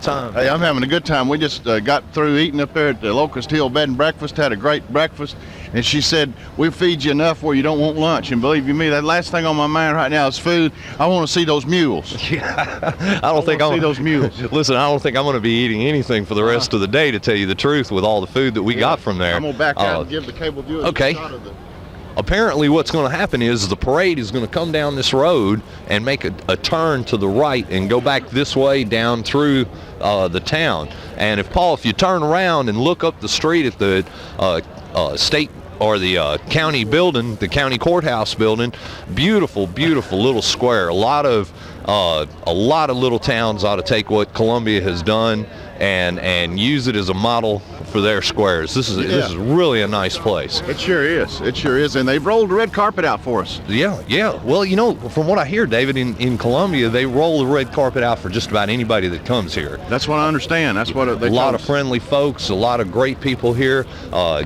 time? Hey, I'm having a good time. We just got through eating up there at the Locust Hill Bed and Breakfast, had a great breakfast, and she said, we feed you enough where you don't want lunch. And believe you me, that last thing on my mind right now is food. I want to see those mules. Yeah, I don't think I'm see those mules. Listen, I don't think I'm going to be eating anything for the rest of the day, to tell you the truth, with all the food that we got from there. I'm going to back out and give the cable viewers a shot of the... Apparently what's going to happen is the parade is going to come down this road and make a turn to the right and go back this way down through the town. And if you turn around and look up the street at the state or the county building, the county courthouse building, beautiful, beautiful little square. A lot of little towns ought to take what Columbia has done and use it as a model for their squares. This is really a nice place. It sure is. It sure is. And they've rolled the red carpet out for us. Yeah. Well, you know, from what I hear, David, in Columbia, they roll the red carpet out for just about anybody that comes here. That's what I understand. That's what they A lot of friendly folks, a lot of great people here.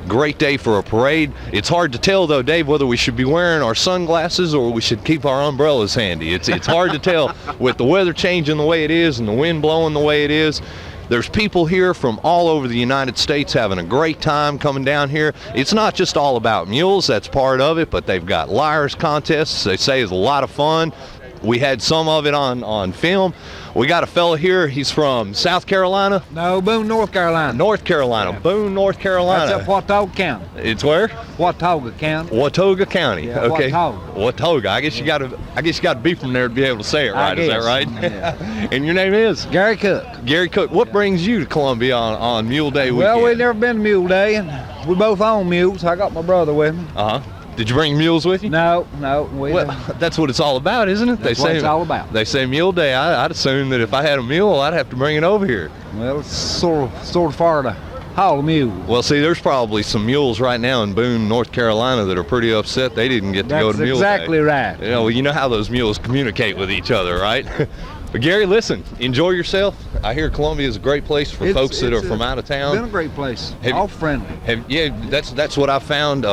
Great day for a parade. It's hard to tell, though, Dave, whether we should be wearing our sunglasses or we should keep our umbrellas handy. It's hard to tell with the weather changing the way it is and the wind blowing the way it is. There's people here from all over the United States having a great time coming down here. It's not just all about mules, that's part of it, but they've got liars contests. They say it's a lot of fun. We had some of it on film. We got a fella here, he's from South Carolina? No, Boone, North Carolina. North Carolina, yeah. Boone, North Carolina. That's up Watauga County. It's where? Watauga County. Watauga County, yeah, okay. Watauga. I guess you gotta be from there to be able to say it right, is that right? Yeah. And your name is? Gary Cook. Gary Cook. What brings you to Columbia on Mule Day weekend? Well, we've never been to Mule Day, and we both own mules. I got my brother with me. Did you bring mules with you? No. Well, that's what it's all about, isn't it? That's what it's all about. They say Mule Day. I'd assume that if I had a mule, I'd have to bring it over here. Well, it's sort of far to haul a mule. Well, see, there's probably some mules right now in Boone, North Carolina that are pretty upset they didn't get to go to Mule Day. That's exactly right. You know how those mules communicate with each other, right? But Gary, listen, enjoy yourself. I hear Columbia is a great place for folks that are from out of town. It's been a great place. All friendly. That's what I found.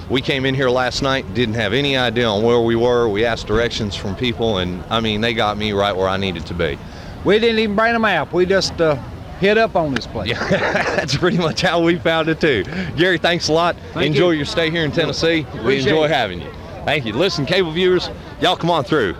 We came in here last night, didn't have any idea on where we were. We asked directions from people, and I mean, they got me right where I needed to be. We didn't even bring a map. We just hit up on this place. Yeah, that's pretty much how we found it too. Gary, thanks a lot. Enjoy your stay here in Tennessee. We enjoy having you. Thank you. Listen, cable viewers, y'all come on through.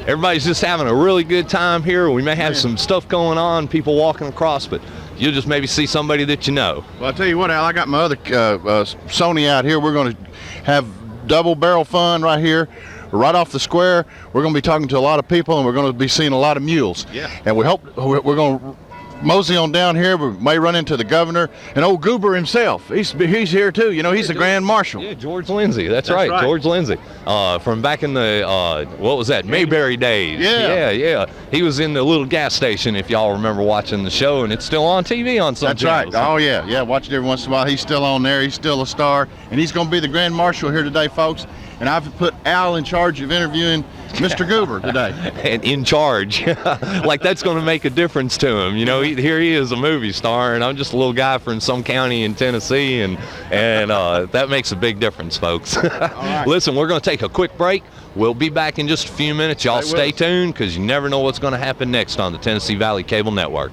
Everybody's just having a really good time here. We may have some stuff going on, people walking across, but you'll just maybe see somebody that you know. Well, I'll tell you what, Al, I got my other Sony out here. We're going to have double barrel fun right here, right off the square. We're going to be talking to a lot of people, and we're going to be seeing a lot of mules. Yeah. And we hope we're going to mosey on down here. We may run into the governor and old Goober himself. He's here too. You know, he's the Grand Marshal. Yeah, George Lindsay. That's right, George Lindsay. From back in the what was that, Mayberry days. Yeah. He was in the little gas station, if y'all remember watching the show, and it's still on TV on some channels. That's right. Oh yeah. Watch it every once in a while. He's still on there. He's still a star, and he's going to be the Grand Marshal here today, folks. And I've put Al in charge of interviewing Mr. Goober today. And in charge. Like that's going to make a difference to him. You know, here he is, a movie star, and I'm just a little guy from some county in Tennessee, and that makes a big difference, folks. Right. Listen, we're going to take a quick break. We'll be back in just a few minutes. Y'all stay tuned, because you never know what's going to happen next on the Tennessee Valley Cable Network.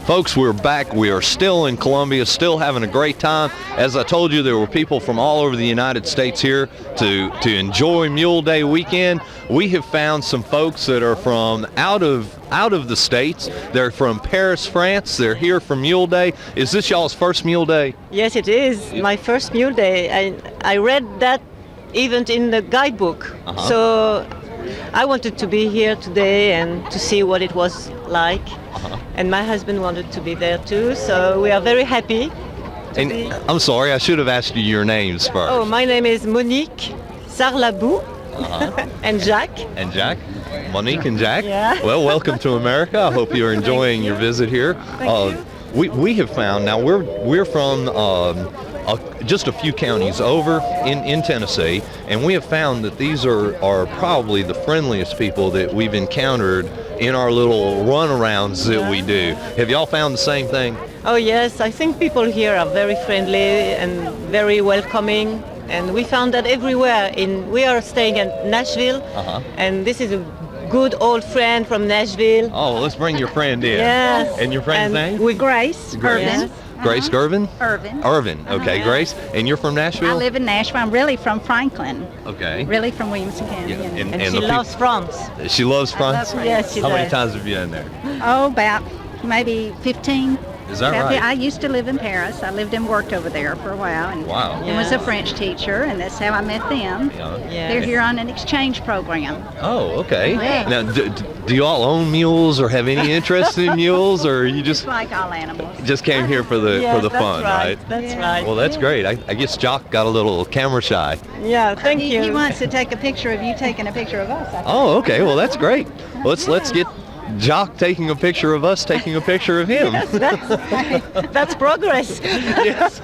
Folks, we're back. We are still in Columbia, still having a great time. As I told you, there were people from all over the United States here to enjoy Mule Day weekend. We have found some folks that are from out of the states. They're from Paris, France. They're here for Mule Day. Is this y'all's first Mule Day? Yes, it is. My first Mule Day. I read that event in the guidebook. So I wanted to be here today and to see what it was like. And my husband wanted to be there too, so we are very happy. And I'm sorry, I should have asked you your names first. Oh, my name is Monique Sarlabou and Jack. And Jack? Monique and Jack? Yeah. Well, welcome to America. I hope you're enjoying your visit here. Thank you. We have found, now we're from just a few counties over in Tennessee, and we have found that these are probably the friendliest people that we've encountered in our little runarounds that we do. Have y'all found the same thing? Oh yes, I think people here are very friendly and very welcoming, and we found that everywhere. We are staying in Nashville, and this is a good old friend from Nashville. Oh, let's bring your friend in. Yes. And your friend's name? With Grace Irvin. Yes. Grace Gervin? Irvin. Irvin. Okay, Grace. And you're from Nashville? I live in Nashville. I'm really from Franklin. Okay. Really from Williamson County. Yeah, And- And she the loves France. She loves France? Yes, she How many does. times have you been there? Oh, about maybe 15. Is that About right? I used to live in Paris. I lived and worked over there for a while, and Wow. and was a Yes. French teacher, and that's how I met them. Yeah. Yeah. They're here on an exchange program. Oh, okay. Yeah. Now, do you all own mules or have any interest in mules, or you Just just like all animals. came here for the Yes, that's fun, right? That's Yeah. right. Well, that's great. I guess Jock got a little camera shy. Yeah, thank you. He wants to take a picture of you taking a picture of us. I think. Oh, okay. Well, that's great. Let's get Jock taking a picture of us taking a picture of him. That's progress. Yes.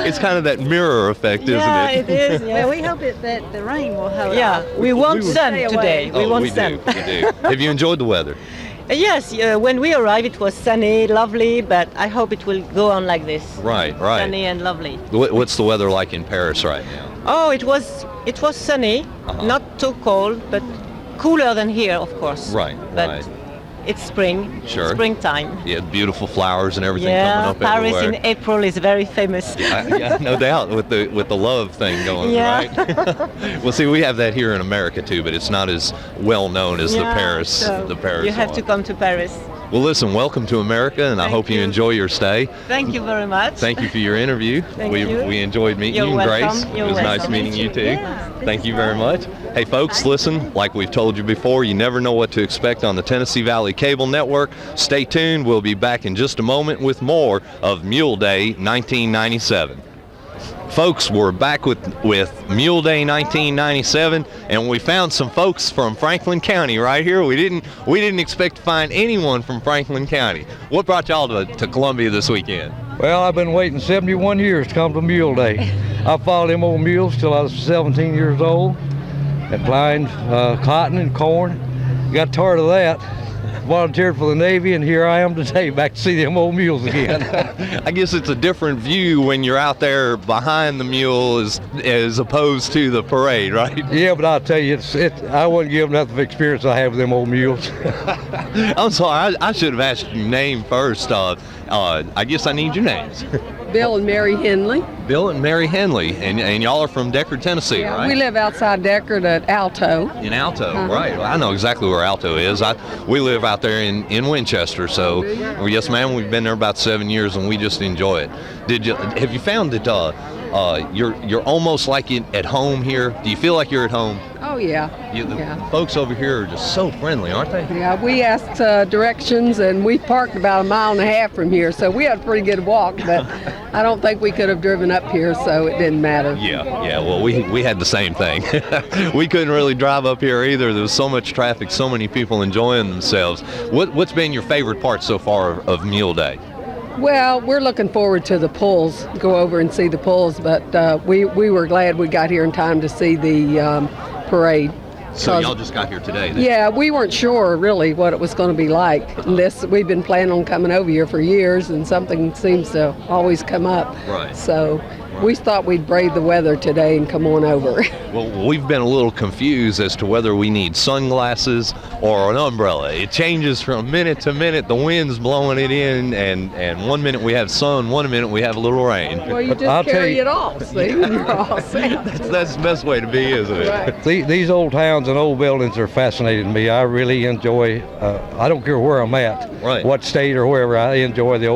It's kind of that mirror effect, isn't Yeah, it? it is. Well, Yes. we hope that the rain will hold Yeah, off. we want sun Stay away. today. We Oh, want we sun. do. We do. Have you enjoyed the weather? Yes, when we arrived it was sunny, lovely, but I hope it will go on like this. Right, right. Sunny and lovely. What's the weather like in Paris right now? Oh, it was sunny, Uh-huh. not too cold, but cooler than here, of course. Right, But right. it's spring. Sure. Springtime. Yeah, beautiful flowers and everything Yeah, coming up Paris everywhere. in April is very famous. Yeah, no doubt with the love thing going, Yeah. right? Well, see, we have that here in America too, but it's not as well known as Yeah, the Paris. so The Paris. You have one. to come to Paris. Well, listen, welcome to America, and I Thank hope you you. enjoy your stay. Thank you very much. Thank you for your interview. Thank we you. we enjoyed meeting You're you, and welcome. Grace. You're it was nice welcome. meeting you too. Yes, Thank you very much. Hey, folks, listen, like we've told you before, you never know what to expect on the Tennessee Valley Cable Network. Stay tuned. We'll be back in just a moment with more of Mule Day 1997. Folks, we're back with Mule Day 1997, and we found some folks from Franklin County right here. We didn't expect to find anyone from Franklin County. What brought y'all to Columbia this weekend? Well, I've been waiting 71 years to come to Mule Day. I followed them old mules till I was 17 years old and plowing cotton and corn. Got tired of that. Volunteered for the Navy, and here I am today, back to see them old mules again. I guess it's a different view when you're out there behind the mule as opposed to the parade, right? Yeah, but I'll tell you, I wouldn't give them nothing of experience I have with them old mules. I'm sorry, I should have asked your name first. I guess I need your names. Bill and Mary Henley. Bill and Mary Henley, and y'all are from Deckard, Tennessee, right? We live outside Deckard at Alto. In Alto, right. Well, I know exactly where Alto is. We live out there in Winchester, so yes, ma'am, we've been there about 7 years, and we just enjoy it. Have you found that you're almost like at home here? Do you feel like you're at home? Oh, yeah. The folks over here are just so friendly, aren't they? Yeah, we asked directions, and we parked about a mile and a half from here, so we had a pretty good walk, but I don't think we could have driven up here, so it didn't matter. Yeah. Well, we had the same thing. We couldn't really drive up here either. There was so much traffic, so many people enjoying themselves. What's been your favorite part so far of Mule Day? Well, we're looking forward to the pulls, go over and see the pulls, but we were glad we got here in time to see the parade. So y'all just got here today? Then? Yeah, we weren't sure really what it was going to be like. We've been planning on coming over here for years, and something seems to always come up. Right. So we thought we'd brave the weather today and come on over. Well, we've been a little confused as to whether we need sunglasses or an umbrella. It changes from minute to minute. The wind's blowing it in, and 1 minute we have sun, 1 minute we have a little rain. Well, you just I'll tell carry you- it off, see, and you're all set. That's the best way to be, isn't it? Right. These old towns and old buildings are fascinating me. I really enjoy. I don't care where I'm at, Right. what state or wherever. I enjoy the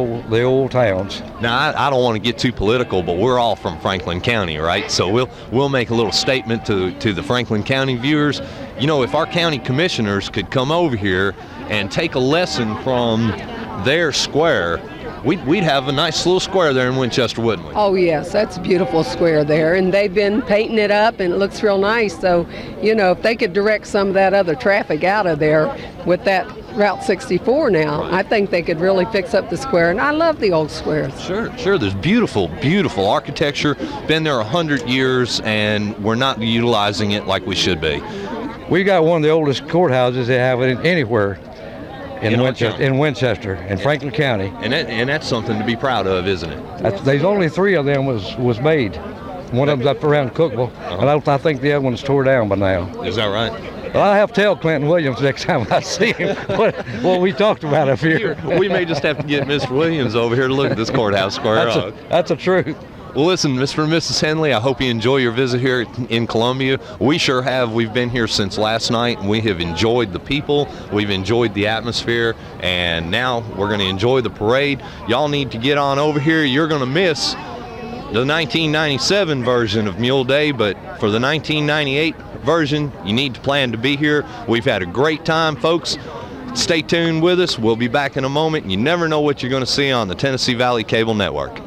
old towns. Now, I don't want to get too political, but we're all from Franklin County, right? So we'll make a little statement to the Franklin County viewers. You know, if our county commissioners could come over here and take a lesson from their square, we'd have a nice little square there in Winchester, wouldn't we? Oh, yes, that's a beautiful square there, and they've been painting it up, and it looks real nice. So, you know, if they could direct some of that other traffic out of there with that Route 64 now, Right. I think they could really fix up the square, and I love the old squares. Sure. There's beautiful, beautiful architecture. Been there 100 years, and we're not utilizing it like we should be. We got one of the oldest courthouses they have anywhere In in our Winchester, county. in Franklin County. And that's something to be proud of, isn't it? There's only 3 of them was made. One of them's up around Cookville, and I think the other one's tore down by now. Is that right? Well, I have to tell Clinton Williams next time I see him what we talked about up here. We may just have to get Mr. Williams over here to look at this courthouse square. That's a truth. Well, listen, Mr. and Mrs. Henley, I hope you enjoy your visit here in Columbia. We sure have. We've been here since last night, and we have enjoyed the people. We've enjoyed the atmosphere, and now we're going to enjoy the parade. Y'all need to get on over here. You're going to miss the 1997 version of Mule Day, but for the 1998 version, you need to plan to be here. We've had a great time, folks. Stay tuned with us. We'll be back in a moment. You never know what you're going to see on the Tennessee Valley Cable Network.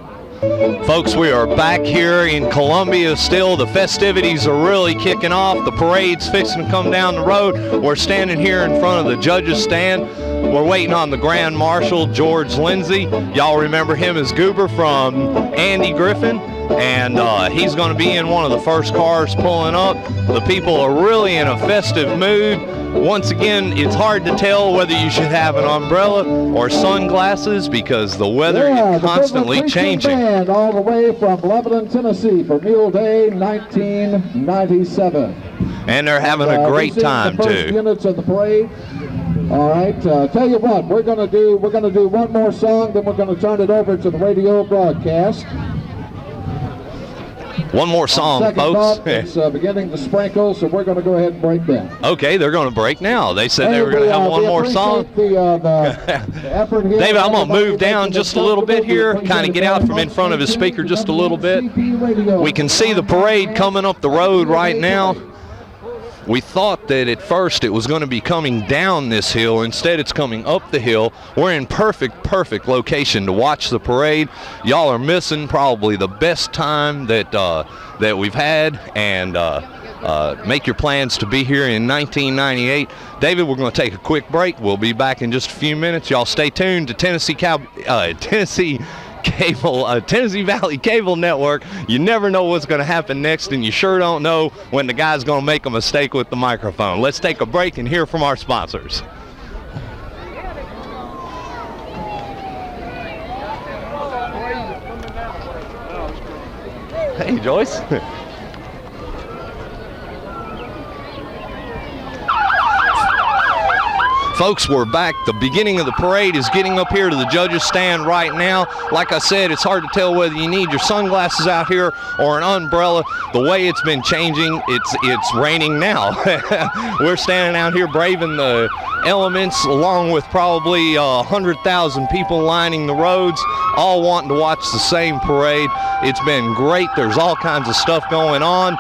Folks, we are back here in Columbia still. The festivities are really kicking off. The parade's fixing to come down the road. We're standing here in front of the judges' stand. We're waiting on the Grand Marshal, George Lindsay. Y'all remember him as Goober from Andy Griffin, and he's going to be in one of the first cars pulling up. The people are really in a festive mood. Once again, it's hard to tell whether you should have an umbrella or sunglasses because the weather is constantly changing. Band all the way from Lebanon, Tennessee for Mule Day 1997. And they're having a great time the first too. Units of the parade. All right, tell you what, we're gonna do one more song, then we're gonna turn it over to the radio broadcast. One more song, Second folks. thought, it's beginning to sprinkle, so we're going to go ahead and break that. Okay, they're going to break now. They said they were going to have one more song. The effort here. David, I'm going to move down just a little bit here, kind of get out from in front of his speaker just a little bit. We can see the parade coming up the road right now. We thought that at first it was going to be coming down this hill. Instead, it's coming up the hill. We're in perfect location to watch the parade. Y'all are missing probably the best time that we've had, and make your plans to be here in 1998. David, we're going to take a quick break. We'll be back in just a few minutes. Y'all stay tuned to Tennessee Valley Cable Network. You never know what's going to happen next, and you sure don't know when the guy's going to make a mistake with the microphone. Let's take a break and hear from our sponsors. Hey, Joyce. Folks, we're back. The beginning of the parade is getting up here to the judges' stand right now. Like I said, it's hard to tell whether you need your sunglasses out here or an umbrella. The way it's been changing, it's raining now. We're standing out here braving the elements along with probably 100,000 people lining the roads, all wanting to watch the same parade. It's been great. There's all kinds of stuff going on.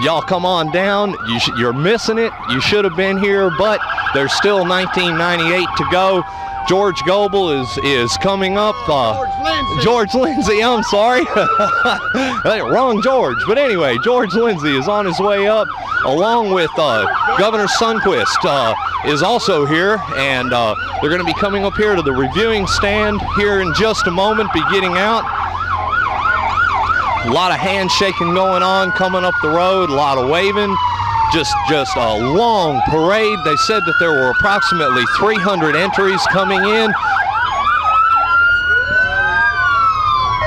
Y'all come on down. You're missing it. You should have been here, but there's still 1998 to go. George Goebel is coming up. George Lindsay, I'm sorry. Wrong George. But anyway, George Lindsay is on his way up, along with Governor Sundquist is also here, and they're going to be coming up here to the reviewing stand here in just a moment, be getting out. A lot of handshaking going on coming up the road, a lot of waving. Just a long parade. They said that there were approximately 300 entries coming in.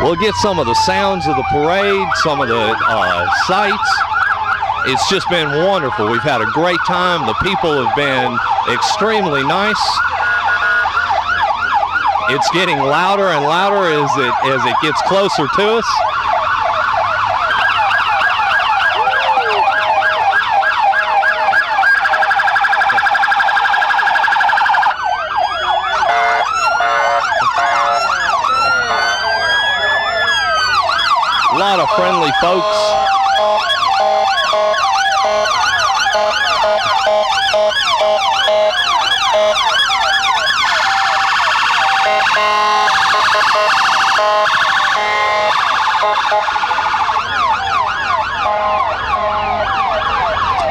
We'll get some of the sounds of the parade, some of the sights. It's just been wonderful. We've had a great time. The people have been extremely nice. It's getting louder and louder as it gets closer to us. A lot of friendly folks.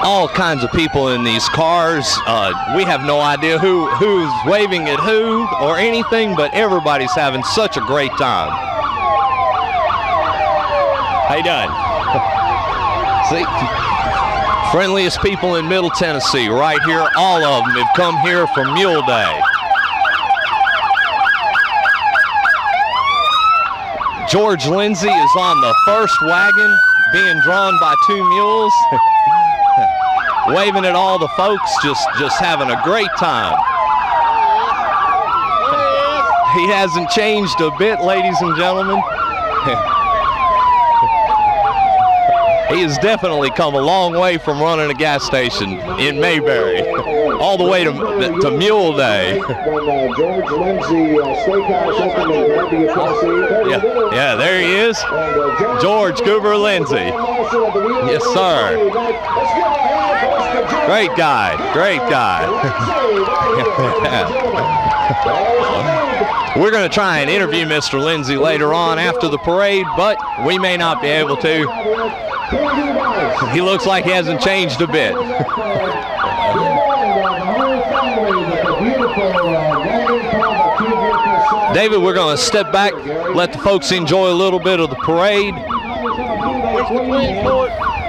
All kinds of people in these cars. We have no idea who's waving at who or anything, but everybody's having such a great time. How you doing? See, friendliest people in Middle Tennessee right here. All of them have come here for Mule Day. George Lindsay is on the first wagon being drawn by two mules. waving at all the folks, just having a great time. He hasn't changed a bit, ladies and gentlemen. He has definitely come a long way from running a gas station in Mayberry, all the way to Mule Day. When George Lindsay Steakhouse opened in Columbia, Tennessee. Yeah, there he is, George Goober Lindsay. Yes, sir. Great guy, great guy. We're going to try and interview Mr. Lindsay later on after the parade, but we may not be able to. He looks like he hasn't changed a bit. David, we're going to step back, let the folks enjoy a little bit of the parade.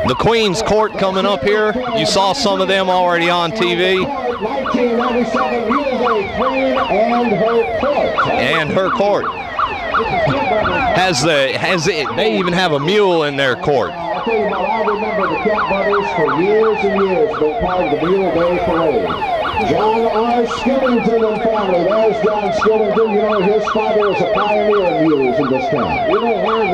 The Queen's Court coming up here. You saw some of them already on TV. 1997 Mule Day, Queen and her court. And her court. They even have a mule in their court. I'll tell you what, I remember the Kemp brothers for years and years being part of the Mule Day Parade. John R. Skillington and family. There's John Skillington. You know, his father was a pioneer in mules in this town. You know, when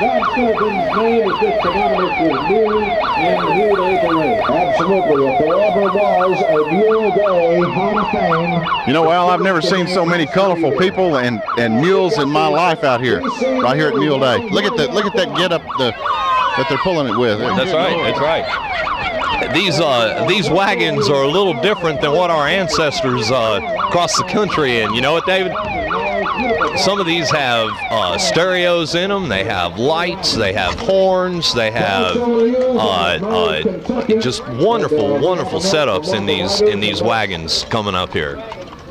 John Skillington's name is just synonymous with Mule and the Mule Day Parade. Absolutely. If there ever was a Mule Day Hall of Fame. You know, Al, I've never seen so many colorful people and mules in my life out here, right here at Mule Day. Look at that get up that they're pulling it with. That's right. That's right. These wagons are a little different than what our ancestors crossed the country in. You know what, David? Some of these have stereos in them. They have lights. They have horns. They have just wonderful, wonderful setups in these wagons coming up here.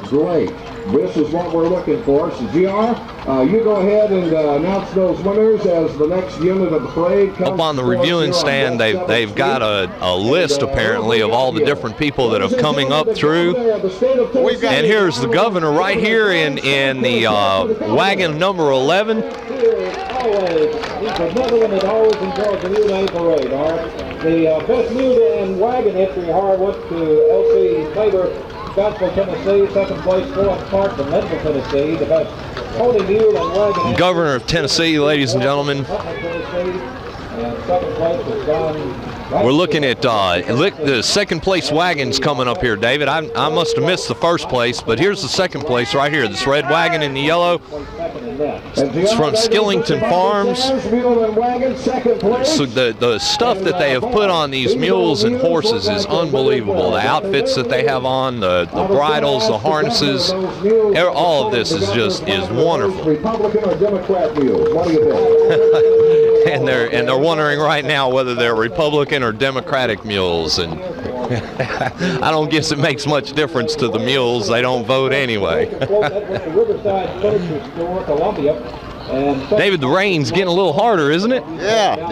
Great. This is what we're looking for. So, GR, you go ahead and announce those winners as the next unit of the parade comes. Up on the reviewing stand, they've got a list, apparently, of all the different people that have coming up through. And here's the governor right here in the wagon number 11. Always, he's another one that always enjoys the Mule Day Parade. All right? The best mule and wagon entry went to L.C. Faber, Scottsville, Tennessee. Second place, Philip Clark from Memphis, Tennessee. The best pony mule and wagon. Governor of Tennessee, ladies and gentlemen. We're looking at the second place wagons coming up here, David. I must have missed the first place, but here's the second place right here. This red wagon in the yellow. It's from Skillington Farms. So the stuff that they have put on these mules and horses is unbelievable. The outfits that they have on, the bridles, the harnesses, all of this is wonderful. Republican or Democrat mules? What do you think? and they're wondering right now whether they're Republican or Democratic mules, and I don't guess it makes much difference to the mules. They don't vote anyway. David, the rain's getting a little harder, isn't it? Yeah.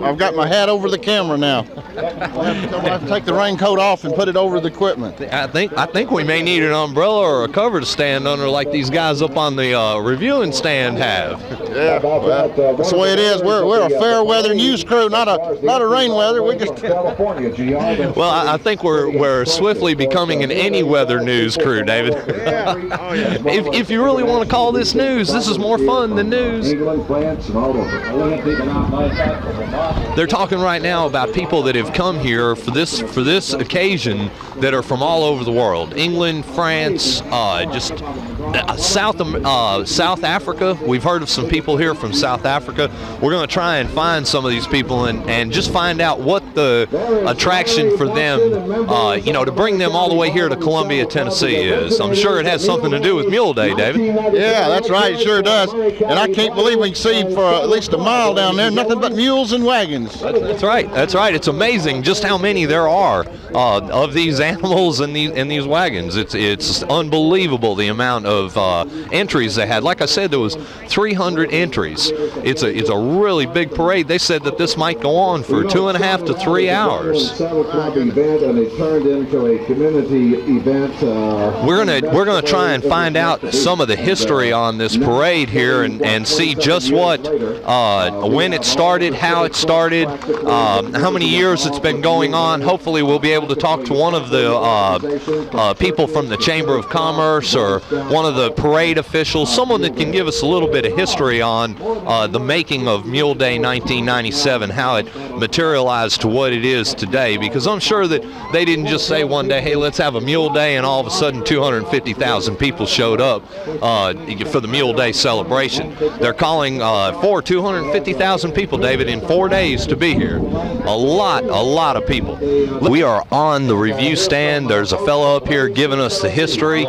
I've got my hat over the camera now. I have to take the raincoat off and put it over the equipment. I think we may need an umbrella or a cover to stand under, like these guys up on the reviewing stand have. Yeah, that's the way it is. We're a fair weather news crew, not a rain weather. We just. Well, I think we're swiftly becoming an any weather news crew, David. If you really want to call this news, this is more fun than news. They're talking right now about people that have come here for this occasion that are from all over the world. England, France, just South Africa. We've heard of some people here from South Africa. We're going to try and find some of these people and just find out what the attraction for them, to bring them all the way here to Columbia, Tennessee is. I'm sure it has something to do with Mule Day, David. Yeah, that's right. It sure does. And I can't believe we can see for at least a mile down there nothing but mules and wagons. That's right. That's right. It's amazing just how many there are of these animals and these wagons. It's unbelievable the amount of of entries they had. Like I said, there was 300 entries. It's a really big parade. They said that this might go on for 2.5 to 3 hours. Saddle Club event, and it turned into a community event. We're gonna try and find out some of the history on this parade here, and see just what when it started, how it started, how many years it's been going on. Hopefully we'll be able to talk to one of the people from the Chamber of Commerce or one of the parade officials, someone that can give us a little bit of history on the making of Mule Day 1997, how it materialized to what it is today, because I'm sure that they didn't just say one day, hey, let's have a Mule Day, and all of a sudden 250,000 people showed up for the Mule Day celebration. They're calling for 250,000 people, David, in 4 days to be here. A lot of people. We are on the review stand. There's a fellow up here giving us the history.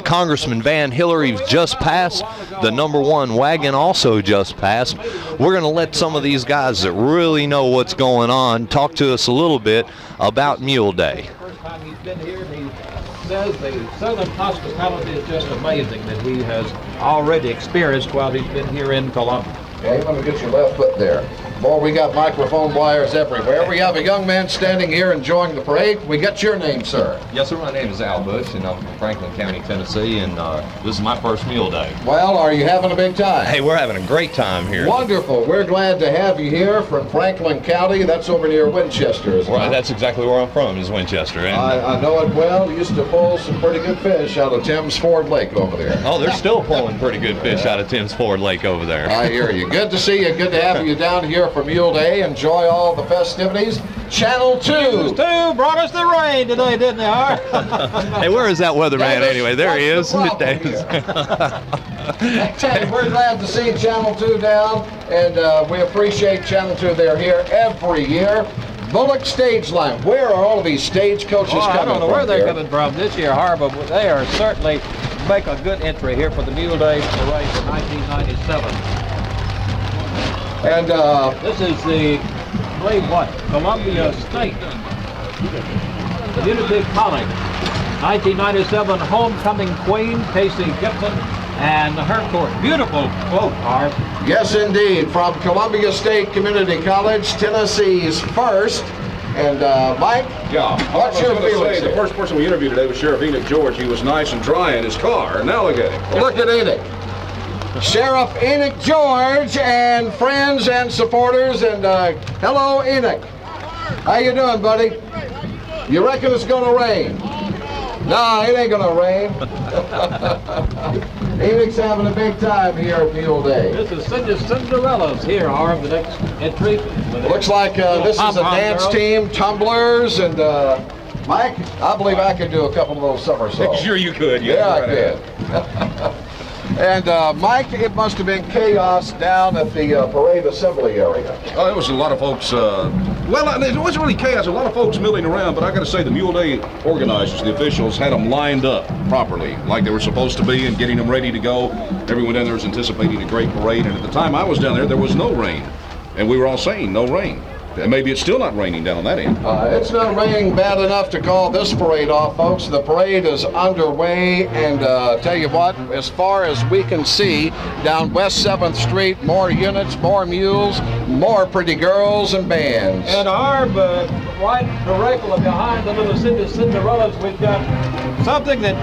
Congressman Van Hillary's just passed. The #1 wagon also just passed. We're going to let some of these guys that really know what's going on talk to us a little bit about Mule Day. First time he's been here, and he says the Southern hospitality is just amazing that he has already experienced while he's been here in Columbia. Okay, let me get your left foot there. Boy, we got microphone wires everywhere. We have a young man standing here enjoying the parade. We get your name, sir. Yes, sir. My name is Al Bush, and I'm from Franklin County, Tennessee, and this is my first Mule Day. Well, are you having a big time? Hey, we're having a great time here. Wonderful. We're glad to have you here from Franklin County. That's over near Winchester, isn't it? Right, that's exactly where I'm from, is Winchester. And I know it well. Used to pull some pretty good fish out of Tim's Ford Lake over there. oh, they're still pulling pretty good fish out of Tim's Ford Lake over there. I hear you. Good to see you. Good to have you down here for Mule Day. Enjoy all the festivities. Channel 2. News 2 brought us the rain today, didn't they, Art? Hey, where is that weatherman Davis, anyway? There he is. what's the problem? We're glad to see Channel 2 down, and we appreciate Channel 2. They're here every year. Bullock Stage Line. Where are all of these stagecoaches coming from? I don't know where they're here? coming from this year, Harbour, but they are certainly make a good entry here for the Mule Day Parade for 1997. And This is the, I believe what, Columbia State Community College. 1997 homecoming queen, Casey Gibson, and her court. Beautiful quote, Harv. yes, indeed, from Columbia State Community College, Tennessee's first. And Mike, Yeah. what's your feelings? The first person we interviewed today was Sheriff Enoch George. He was nice and dry in his car. Now look at him. Look at Enoch. Sheriff Enoch George and friends and supporters, and hello Enoch. How you doing, buddy? You reckon it's gonna rain? No, it ain't gonna rain. Enoch's having a big time here at Mule Day. This is Cinderella's here, Harv, the next entry. Looks like this is a dance team, tumblers, and Mike, I believe I could do a couple of those somersaults. Sure you could. Yeah, I did. And Mike, it must have been chaos down at the parade assembly area. Oh, there was a lot of folks, well, it wasn't really chaos, a lot of folks milling around, but I got to say the Mule Day organizers, the officials, had them lined up properly, like they were supposed to be, and getting them ready to go. Everyone down there was anticipating a great parade, and at the time I was down there was no rain. And we were all saying, no rain. And maybe it's still not raining down on that end. It's not raining bad enough to call this parade off, folks. The parade is underway, and tell you what, as far as we can see, down West 7th Street, more units, more mules, more pretty girls and bands. And Harv, right directly behind the little Cinderellas, we've got something that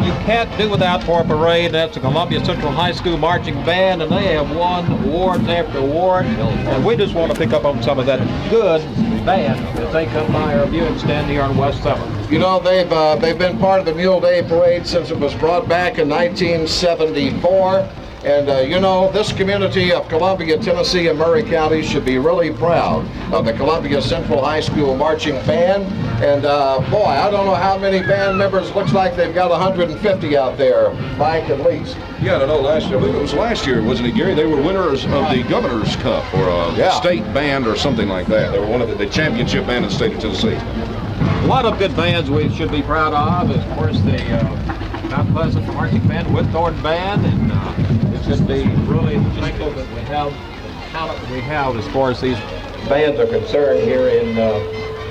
you can't do without for a parade. That's the Columbia Central High School Marching Band, and they have won awards after award. And we just want to pick up on some of that good band as they come by our viewing stand here on West 7th. You know, they've been part of the Mule Day Parade since it was brought back in 1974. And you know, this community of Columbia, Tennessee, and Murray County should be really proud of the Columbia Central High School Marching Band. And boy, I don't know how many band members. Looks like they've got 150 out there, Mike, at least. Yeah, I don't know, last year, I believe it was last year, wasn't it, Gary? They were winners of the Governor's Cup, or a state band or something like that. They were one of the championship band in the state of Tennessee. A lot of good bands we should be proud of. Of course, the Mount Pleasant Marching Band, Whitthorne Band, and it should be really thankful that we have the talent we have as far as these bands are concerned here in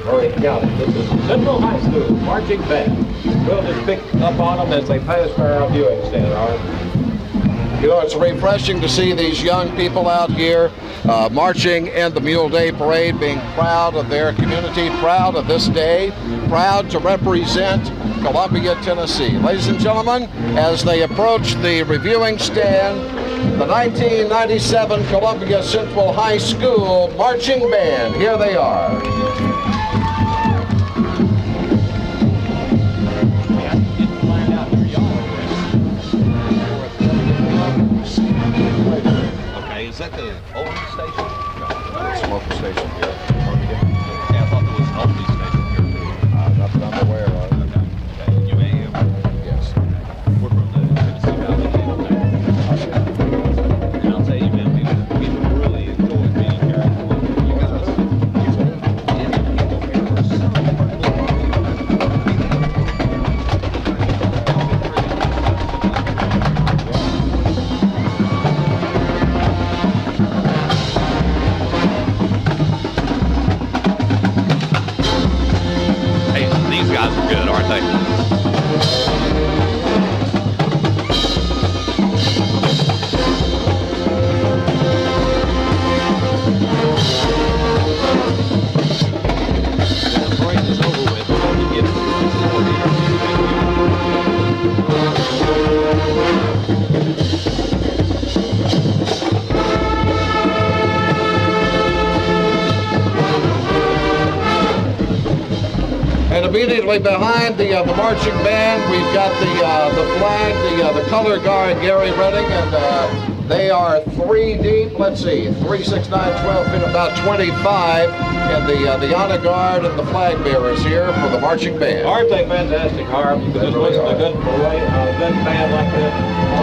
Murray County. This is Central High School marching band. We'll just pick up on them as they pass by our viewing stand, all right? You know, it's refreshing to see these young people out here marching in the Mule Day Parade, being proud of their community, proud of this day, proud to represent Columbia, Tennessee. Ladies and gentlemen, as they approach the reviewing stand, the 1997 Columbia Central High School Marching Band. Here they are. Okay, is that the old station? It's a local station here. Yeah, I thought there was an old station here too. Not that I'm aware of. Okay, UAM. Yes. We're from the Tennessee Valley. And I'll tell you, man, we really enjoyed being here in Columbia. You guys, hey, these guys are good, aren't they? And immediately behind the marching band, we've got the flag, the color guard, Gary Redding, and they are 3 deep. Let's see, 3, 6, 9, 12, and about 25, and the honor guard and the flag bearers here for the marching band. Aren't they fantastic, Harv? You can just listen to a good band like this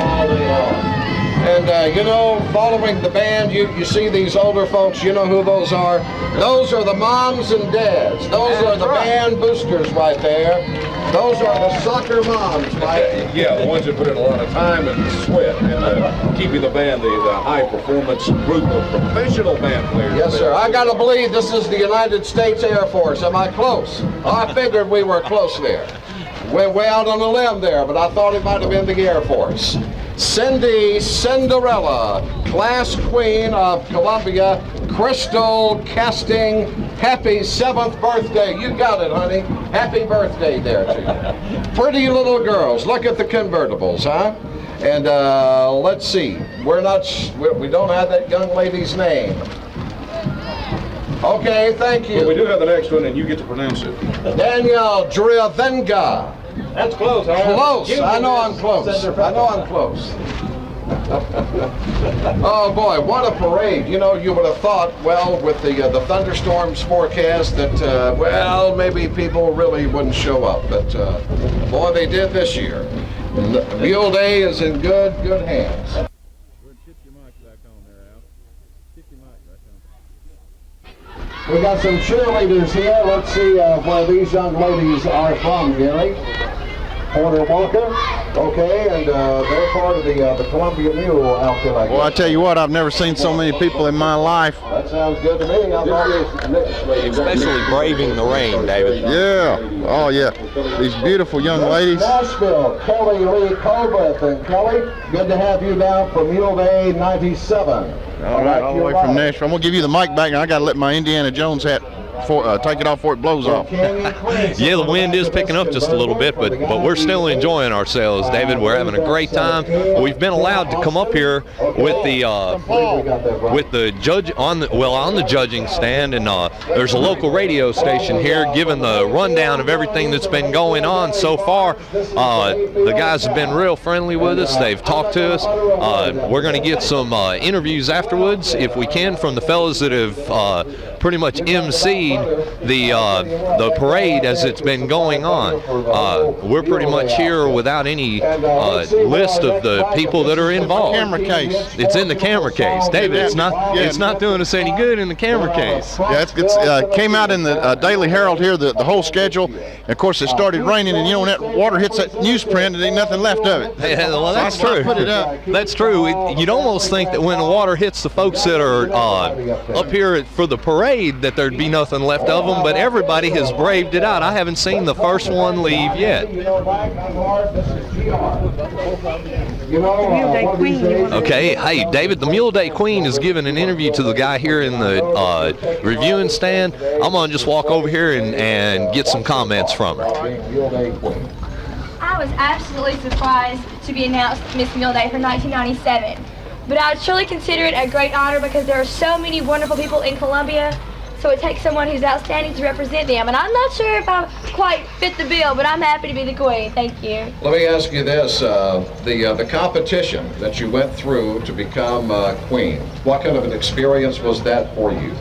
all day long. And you know, following the band, you see these older folks, you know who those are? Those are the moms and dads. Those are the band boosters right there. Those are the soccer moms, right? Yeah, the ones that put in a lot of time and sweat and keeping the band, the high-performance group of professional band players. Yes, sir. I gotta believe this is the United States Air Force. Am I close? I figured we were close there. Went way out on a limb there, but I thought it might have been the Air Force. Cindy Cinderella, class queen of Columbia, Crystal Casting, happy 7th birthday. You got it, honey. Happy birthday there to you. Pretty little girls. Look at the convertibles, huh? And let's see. We don't have that young lady's name. Okay, thank you. But we do have the next one, and you get to pronounce it. Danielle Driavenga. That's close, Harv. Close. I know I'm close. I know I'm close. Oh boy, what a parade. You know, you would have thought, well, with the thunderstorms forecast that, well, maybe people really wouldn't show up. But boy, they did this year. Mule Day is in good hands. We got some cheerleaders here. Let's see where these young ladies are from, Gary. Porter Walker, okay, and they're part of the Columbia Mule outfit, I guess. Well, I tell you what, I've never seen so many people in my life. That sounds good to me. Especially braving the rain, David. Yeah. Oh, yeah. These beautiful young ladies. Nashville, Kelly Lee Colbert. And Kelly, good to have you down for Mule Day 97. All right, all the way from Nashville. I'm going to give you the mic back, and I got to let my Indiana Jones hat take it off before it blows off. Yeah, the wind is picking up just a little bit, but we're still enjoying ourselves, David. We're having a great time. We've been allowed to come up here with the judge on the judging stand, and there's a local radio station here giving the rundown of everything that's been going on so far. The guys have been real friendly with us. They've talked to us. We're going to get some interviews afterwards, if we can, from the fellas that have pretty much emceed the parade as it's been going on. We're pretty much here without any list of the people that are involved. Camera case. It's in the camera case, David. It's not doing us any good in the camera case. Yeah, it came out in the Daily Herald here, the whole schedule. And of course, it started raining, and you know when that water hits that newsprint, there ain't nothing left of it. Yeah, well, that's true. Put it up. That's true. You'd almost think that when the water hits the folks that are up here for the parade, afraid that there'd be nothing left of them, but everybody has braved it out. I haven't seen the first one leave yet. Okay, hey, David, the Mule Day Queen is giving an interview to the guy here in the reviewing stand. I'm going to just walk over here and get some comments from her. I was absolutely surprised to be announced Miss Mule Day for 1997. But I would truly consider it a great honor because there are so many wonderful people in Columbia. So it takes someone who's outstanding to represent them. And I'm not sure if I quite fit the bill, but I'm happy to be the queen. Thank you. Let me ask you this, the competition that you went through to become queen, what kind of an experience was that for you?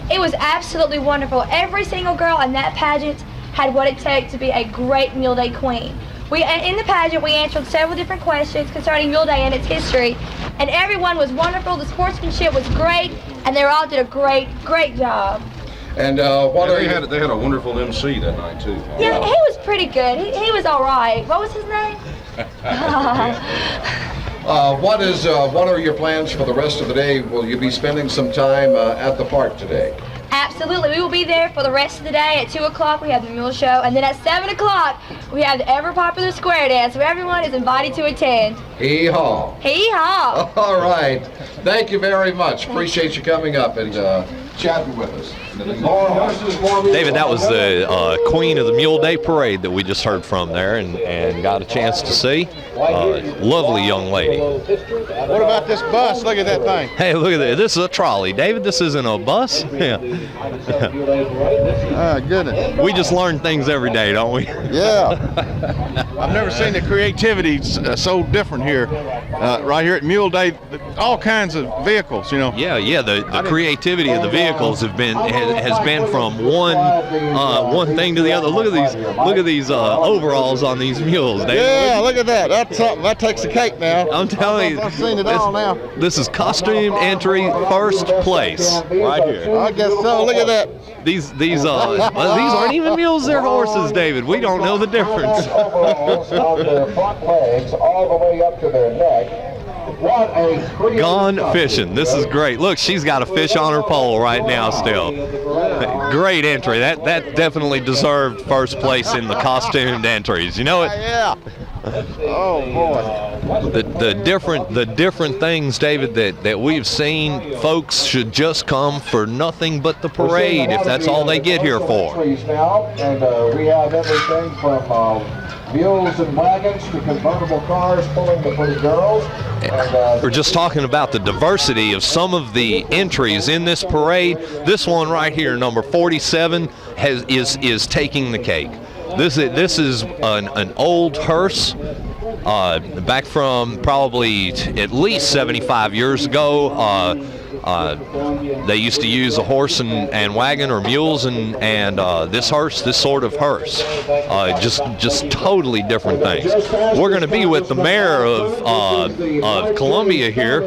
It was absolutely wonderful. Every single girl in that pageant had what it took to be a great Mule Day queen. In the pageant, we answered several different questions concerning Mule Day and its history, and everyone was wonderful. The sportsmanship was great, and they all did a great job. And they had a wonderful MC that night too. Yeah, he was pretty good. He was all right. What was his name? What are your plans for the rest of the day? Will you be spending some time at the park today? Absolutely. We will be there for the rest of the day. At 2 o'clock, we have the Mule Show, and then at 7 o'clock, we have the ever-popular square dance, so everyone is invited to attend. Hee-haw. Hee-haw. All right. Thank you very much. Appreciate you coming up and chatting with us. David, that was the Queen of the Mule Day Parade that we just heard from there and got a chance to see. Lovely young lady. What about this bus? Look at that thing. Hey, look at that. This is a trolley. David, this isn't a bus? Yeah. Goodness. We just learn things every day, don't we? Yeah. I've never seen the creativity so different here. Right here at Mule Day, all kinds of vehicles, you know. Yeah. The creativity of the vehicles has been from one thing to the other. Look at these overalls on these mules, David. Yeah, look at that. That's something. That takes the cake now. I'm telling you, I've seen it all now. This is costume entry first place right here. I guess so. Look at that. These aren't even mules, they're horses, David. We don't know the difference. Gone fishing. This is great. Look, she's got a fish on her pole right now still. Great entry. That definitely deserved first place in the costumed entries. You know it? Yeah. Oh boy. The different things, David, that we've seen, folks should just come for nothing but the parade if that's all they get here for. And we have everything from mules and wagons to convertible cars pulling the pretty girls. We're just talking about the diversity of some of the entries in this parade. This one right here, number 47, is taking the cake. This is an old hearse, back from probably at least 75 years ago. They used to use a horse and wagon or mules and this sort of hearse. Just totally different things. We're going to be with the mayor of Columbia here.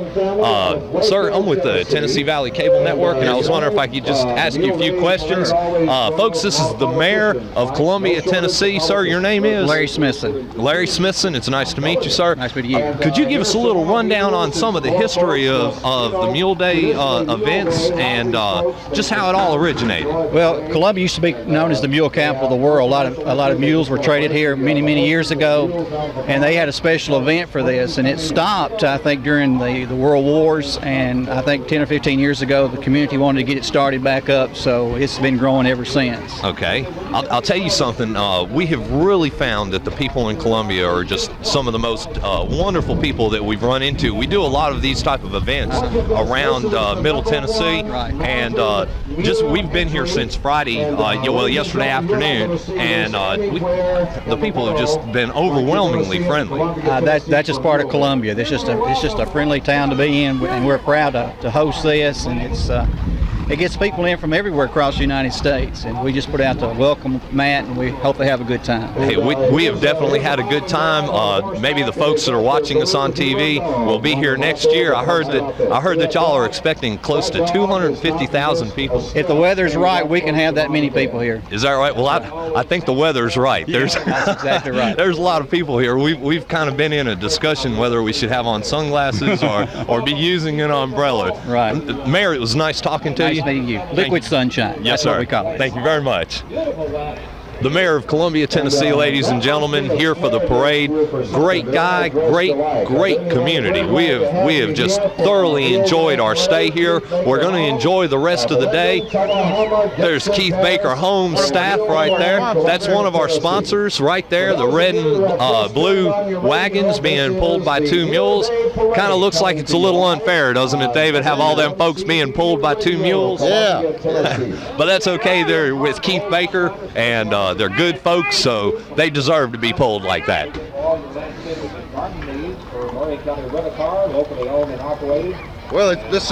Sir, I'm with the Tennessee Valley Cable Network, and I was wondering if I could just ask you a few questions. Folks, this is the mayor of Columbia, Tennessee. Sir, your name is? Larry Smithson. Larry Smithson. It's nice to meet you, sir. Nice to meet you. Could you give us a little rundown on some of the history of the Mule Day events and just how it all originated? Well, Columbia used to be known as the mule capital of the world. A lot of mules were traded here many years ago, and they had a special event for this, and it stopped, I think, during the World Wars, and I think 10 or 15 years ago the community wanted to get it started back up, so it's been growing ever since. Okay. I'll tell you something. We have really found that the people in Columbia are just some of the most wonderful people that we've run into. We do a lot of these type of events around Middle Tennessee, and we've been here since Friday, yesterday afternoon, and the people have just been overwhelmingly friendly. That's just part of Columbia. It's just a friendly town to be in, and we're proud to host this, and it gets people in from everywhere across the United States, and we just put out the welcome mat, and we hope they have a good time. Hey, we have definitely had a good time. Maybe the folks that are watching us on TV will be here next year. I heard that y'all are expecting close to 250,000 people. If the weather's right, we can have that many people here. Is that right? Well, I think the weather's right. That's exactly right. There's a lot of people here. We've kind of been in a discussion whether we should have on sunglasses or be using an umbrella. Right. Mayor, it was nice talking to you. you. Nice meeting you. Thank Liquid you. sunshine. Yes, That's sir. what we call it. Thank you very much. The mayor of Columbia, Tennessee, ladies and gentlemen, here for the parade. Great guy, great community. We have just thoroughly enjoyed our stay here. We're going to enjoy the rest of the day. There's Keith Baker Homes staff right there. That's one of our sponsors right there, the red and blue wagons being pulled by 2 mules. Kind of looks like it's a little unfair, doesn't it, David, have all them folks being pulled by 2 mules? Yeah. But that's okay. They're with Keith Baker, and they're good folks, so they deserve to be pulled like that. Well, this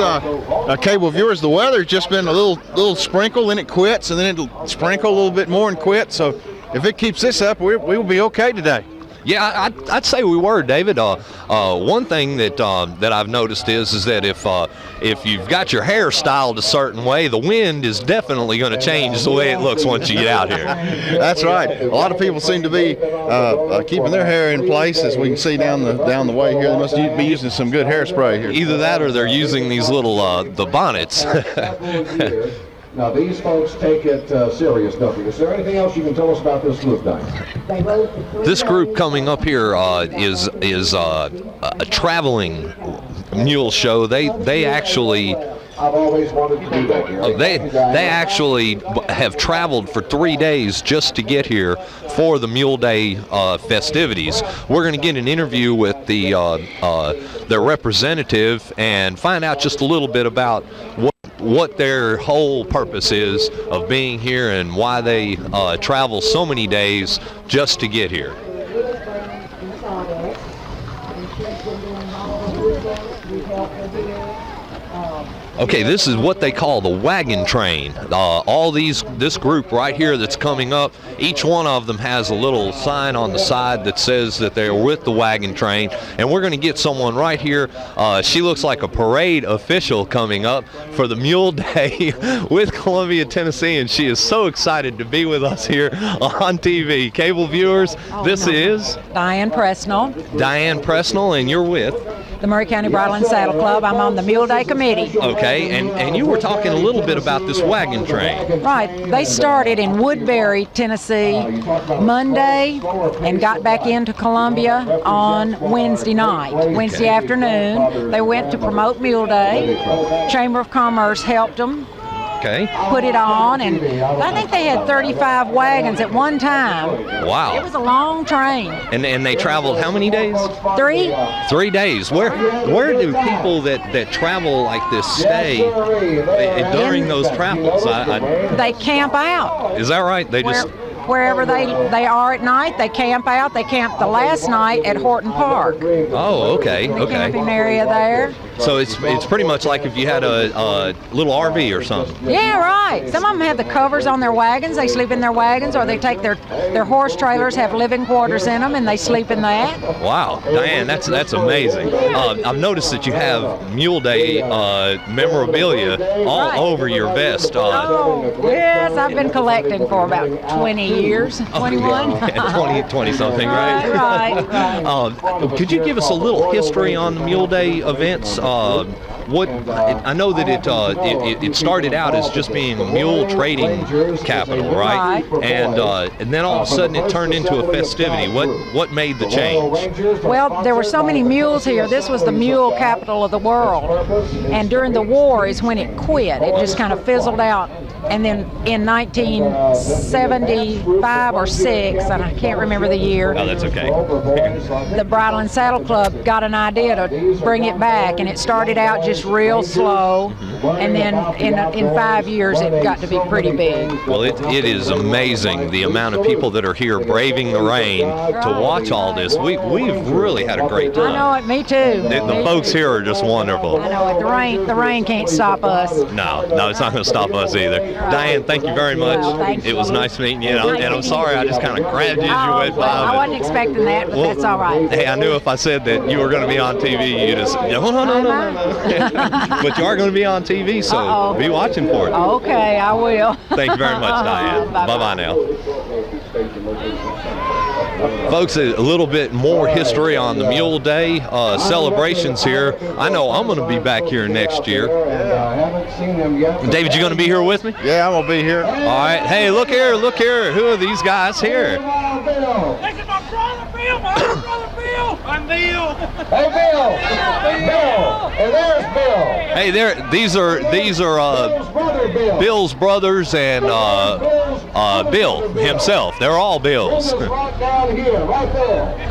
cable viewers, the weather's just been a little sprinkle, and it quits, and then it'll sprinkle a little bit more and quit. So if it keeps this up, we'll be okay today. Yeah, I'd say we were, David. One thing that I've noticed is that if you've got your hair styled a certain way, the wind is definitely going to change the way it looks once you get out here. That's right. A lot of people seem to be keeping their hair in place, as we can see down the way here. They must be using some good hairspray here. Either that, or they're using these little the bonnets. Now, these folks take it serious, don't they? Is there anything else you can tell us about this group, Diane? This group coming up here is a traveling mule show. They actually. I've always wanted to do that here. They actually have traveled for 3 days just to get here for the Mule Day festivities. We're going to get an interview with their representative and find out just a little bit about what their whole purpose is of being here and why they travel so many days just to get here. Okay, this is what they call the wagon train. This group right here that's coming up, each one of them has a little sign on the side that says that they're with the wagon train, and we're going to get someone right here. She looks like a parade official coming up for the Mule Day with Columbia, Tennessee, and she is so excited to be with us here on TV. Cable viewers, this is Diane Presnell. Diane Presnell, and you're with The Murray County Bridle and Saddle Club. I'm on the Mule Day Committee. Okay, and you were talking a little bit about this wagon train. Right. They started in Woodbury, Tennessee, Monday, and got back into Columbia on Wednesday night. Wednesday afternoon, they went to promote Mule Day. Chamber of Commerce helped them. Okay. Put it on, and I think they had 35 wagons at one time. Wow. It was a long train. And they traveled how many days? 3. 3 days. Where do people that travel like this stay during those travels? They camp out. Is that right? They just wherever they are at night, they camp out. They camped the last night at Horton Park. Oh, okay, The okay. camping area there. So it's pretty much like if you had a little RV or something. Yeah, right. Some of them have the covers on their wagons. They sleep in their wagons, or they take their horse trailers, have living quarters in them, and they sleep in that. Wow, Diane, that's amazing. I've noticed that you have Mule Day memorabilia all over your vest. Yes, I've been collecting for about 20 years, 21. 20 something, right? Right. Could you give us a little history on the Mule Day events? I know that it started out as just being a mule trading capital, right? And then all of a sudden it turned into a festivity. What made the change? Well, there were so many mules here. This was the mule capital of the world. And during the war is when it quit. It just kind of fizzled out. And then in 1975 or 6, and I can't remember the year. Oh, that's okay. The Bridle and Saddle Club got an idea to bring it back, and it started out just real slow, and then in 5 years it got to be pretty big. Well, it is amazing the amount of people that are here braving the rain to watch all this. We've really had a great time. I know it, me too. The folks here are just wonderful. I know it. The rain can't stop us. No, it's not going to stop us either. Diane, thank you very much. Thank you. It was nice meeting you, and I'm sorry I just kind of grabbed you as you went by. I wasn't expecting that, but that's all right. Hey, I knew if I said that you were going to be on TV, you'd just no. But you are going to be on TV, so be watching for it. Okay, I will. Thank you very much, Diane. Bye-bye now. Folks, a little bit more history on the Mule Day celebrations here. I know I'm going to be back here next year. David, you going to be here with me? Yeah, I'm going to be here. All right. Hey, look here, look here. Who are these guys here? This is my brother Bill, my other brother Bill. I'm Bill. Hey, Bill. Bill. And there's Bill. Hey, these are Bill's brothers and Bill himself. They're all Bills. Right down here, right there.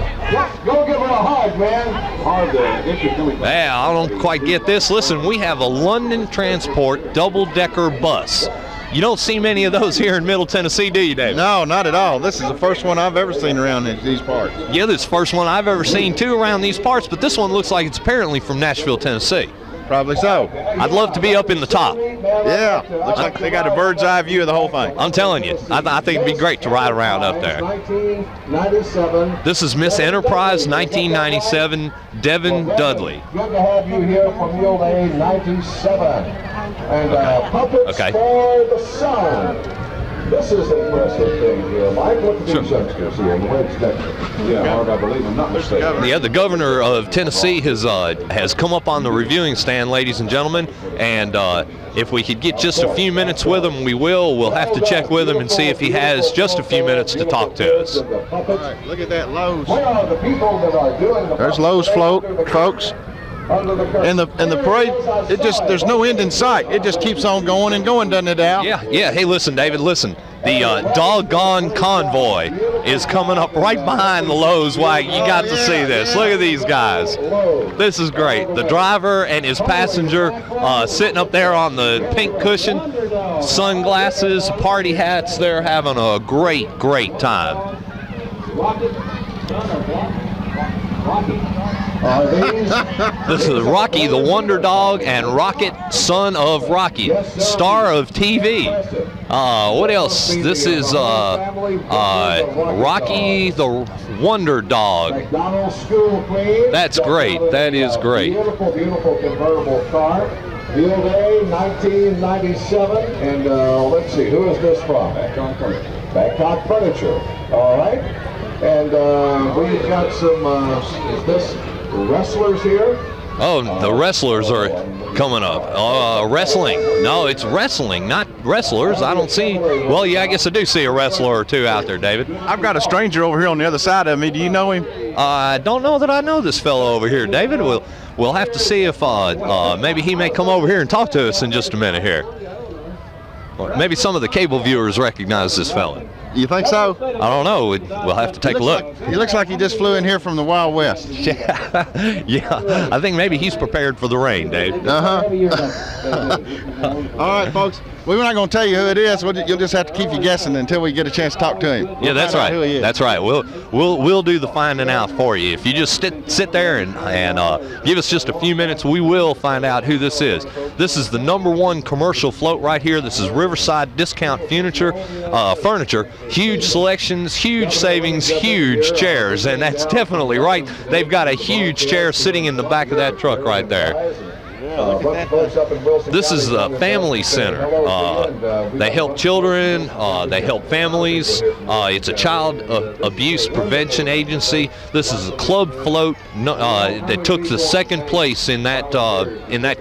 Go give her a hug, man. Hard there. Yeah, I don't quite get this. Listen, we have a London Transport double-decker bus. You don't see many of those here in Middle Tennessee, do you, Dave? No, not at all. This is the first one I've ever seen around these parts. Yeah, this is the first one I've ever seen, too, around these parts, but this one looks like it's apparently from Nashville, Tennessee. Probably so. I'd love to be up in the top. Yeah, looks like they got a bird's eye view of the whole thing. I'm telling you, I think it'd be great to ride around up there. 1997. This is Miss Enterprise 1997, Devin Dudley. Good to have you here for Mule Day 97. And puppets for the sun. This is an impressive thing here. Mike, look at these youngsters here. The way it's decorated. Yeah, Hard, I believe I'm not mistaken. Yeah, the governor of Tennessee has come up on the reviewing stand, ladies and gentlemen, and if we could get just a few minutes with him, we will. We'll have to check with him and see if he has just a few minutes to talk to us. All right, look at that Lowe's. Where are the people that are doing the There's Lowe's float, folks. And the parade, there's no end in sight. It just keeps on going and going, doesn't it, Al? Yeah. Hey, listen, David, listen. The doggone convoy is coming up right behind the Lowe's wagon. You got to see this. Look at these guys. This is great. The driver and his passenger sitting up there on the pink cushion, sunglasses, party hats. They're having a great, great time. This is Rocky the Wonder Dog and Rocket, son of Rocky, star of TV. What else? This is Rocky the Wonder Dog. That's great. That is great. Beautiful, beautiful convertible car. Mule Day 1997. And let's see, who is this from? Babcock Furniture. All right. And we've got some, is this wrestlers here? Oh, the wrestlers are coming up. Wrestling. No, it's wrestling, not wrestlers. I don't see. Well, yeah, I guess I do see a wrestler or two out there, David. I've got a stranger over here on the other side of me. Do you know him? I don't know that I know this fellow over here, David. We'll have to see if maybe he may come over here and talk to us in just a minute here. Or maybe some of the cable viewers recognize this fellow. You think so? I don't know. We'll have to take a look. He looks like he just flew in here from the Wild West. Yeah. I think maybe he's prepared for the rain, Dave. All right, folks. We're not going to tell you who it is. You'll just have to keep you guessing until we get a chance to talk to him. Yeah, that's right. Who he is. That's right. We'll do the finding out for you. If you just sit there and give us just a few minutes, we will find out who this is. This is the #1 commercial float right here. This is Riverside Discount Furniture. Huge selections, huge savings, huge chairs, and that's definitely right. They've got a huge chair sitting in the back of that truck right there. This is the family center. They help children, they help families. It's a child abuse prevention agency. This is a club float that took the second place in that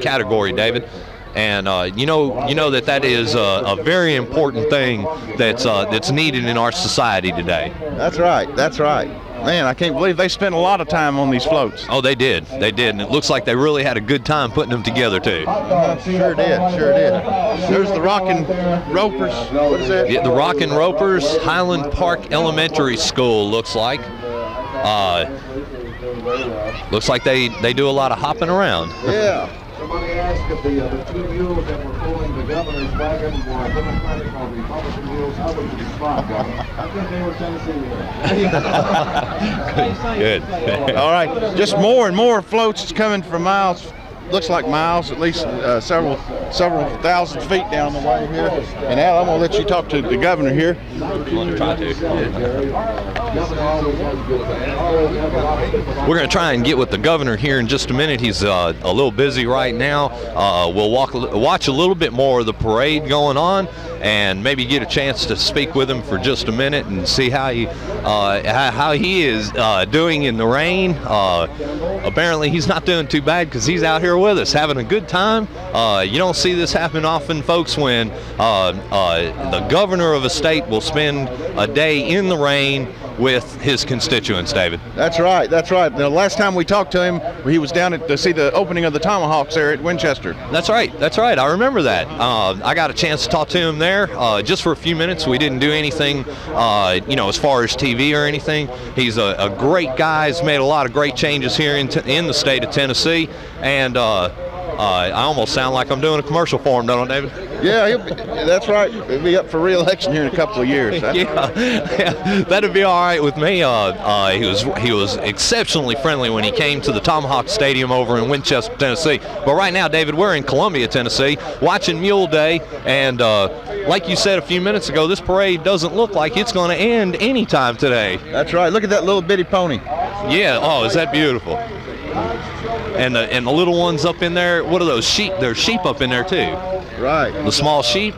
category, David. And you know that is a very important thing that's needed in our society today. That's right. That's right. Man, I can't believe they spent a lot of time on these floats. Oh, they did. They did, and it looks like they really had a good time putting them together too. Sure did. Sure did. There's the Rockin' Ropers. What is that? Yeah, the Rockin' Ropers, Highland Park Elementary School looks like. Looks like they do a lot of hopping around. Yeah. Somebody asked if the two mules that were pulling the governor's wagon were Democratic or Republican mules. How would you describe them? I think they were Tennessee mules. Good. All right. Just more and more floats coming from miles. Looks like miles, at least several thousand feet down the way here. And Al, I'm going to let you talk to the governor here. I'm going to try to. We're going to try and get with the governor here in just a minute. He's a little busy right now. We'll watch a little bit more of the parade going on and maybe get a chance to speak with him for just a minute and see how he is doing in the rain. Apparently he's not doing too bad because he's out here with us having a good time. You don't see this happen often, folks, when the governor of a state will spend a day in the rain with his constituents, David. That's right. The last time we talked to him, he was down to see the opening of the Tomahawks there at Winchester. That's right. I remember that. I got a chance to talk to him there just for a few minutes. We didn't do anything, as far as TV or anything. He's a great guy. He's made a lot of great changes here in the state of Tennessee, and I almost sound like I'm doing a commercial for him, don't I, David? Yeah, that's right. He'll be up for re-election here in a couple of years. Yeah, that'd be all right with me. He was exceptionally friendly when he came to the Tomahawk Stadium over in Winchester, Tennessee. But right now, David, we're in Columbia, Tennessee, watching Mule Day, and like you said a few minutes ago, this parade doesn't look like it's going to end anytime today. That's right. Look at that little bitty pony. Yeah. Oh, is that beautiful? And the little ones up in there, what are those sheep? There's sheep up in there too. Right. The small sheep?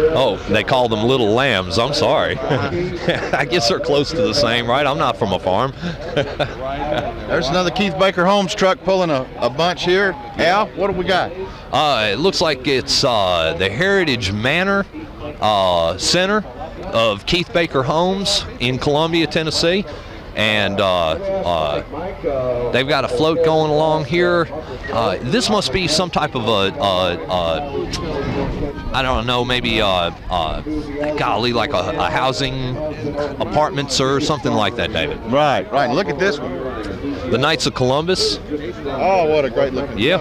Oh, they call them little lambs. I'm sorry. I guess they're close to the same, right? I'm not from a farm. There's another Keith Baker Homes truck pulling a bunch here. Al, what do we got? It looks like it's the Heritage Manor Center of Keith Baker Homes in Columbia, Tennessee. And they've got a float going along here. This must be some type of I don't know, maybe golly, like a housing apartments or something like that, David. Right. Look at this one. The Knights of Columbus. Oh, what a great looking. Yeah.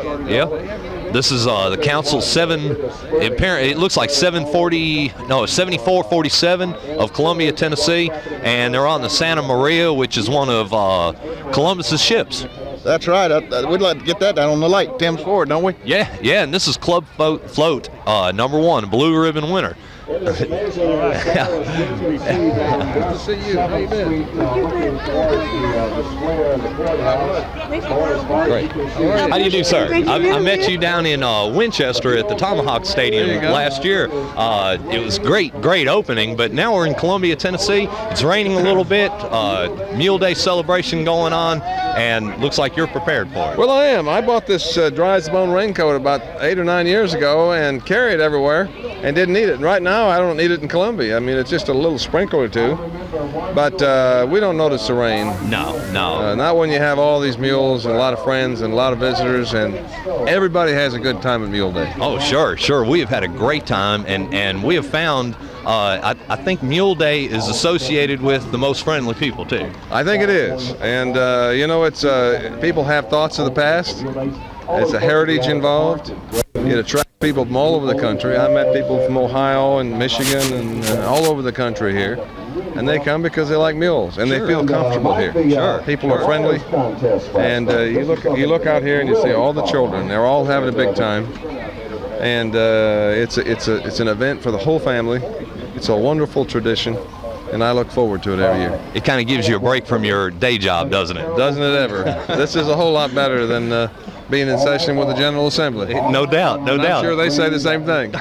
This is the Council it looks like 7447 of Columbia, Tennessee, and they're on the Santa Maria, which is one of Columbus's ships. That's right. We'd like to get that down on the lake, Thames Ford, don't we? Yeah, and this is Club Float number 1, Blue Ribbon winner. Good to see you. How you been? Great. How do you do, sir? I met you down in Winchester at the Tomahawk Stadium last year. It was great opening, but now we're in Columbia, Tennessee. It's raining a little bit. Mule Day celebration going on, and looks like you're prepared for it. Well, I am. I bought this dry as a bone raincoat about 8 or 9 years ago and carry it everywhere and didn't need it. And right now, I don't need it in Columbia. I mean, it's just a little sprinkle or two, but we don't notice the rain. No. Not when you have all these mules and a lot of friends and a lot of visitors, and everybody has a good time at Mule Day. Oh, sure. We have had a great time, and we have found, I think Mule Day is associated with the most friendly people, too. I think it is, and it's people have thoughts of the past. It's a heritage involved. It attracts people from all over the country. I met people from Ohio and Michigan and all over the country here. And they come because they like mules and they feel comfortable here. Sure. People are friendly. And you look out here and you see all the children. They're all having a big time. And it's an event for the whole family. It's a wonderful tradition. And I look forward to it every year. It kind of gives you a break from your day job, doesn't it? Doesn't it ever? This is a whole lot better than being in session with the General Assembly. No doubt. I'm sure they say the same thing.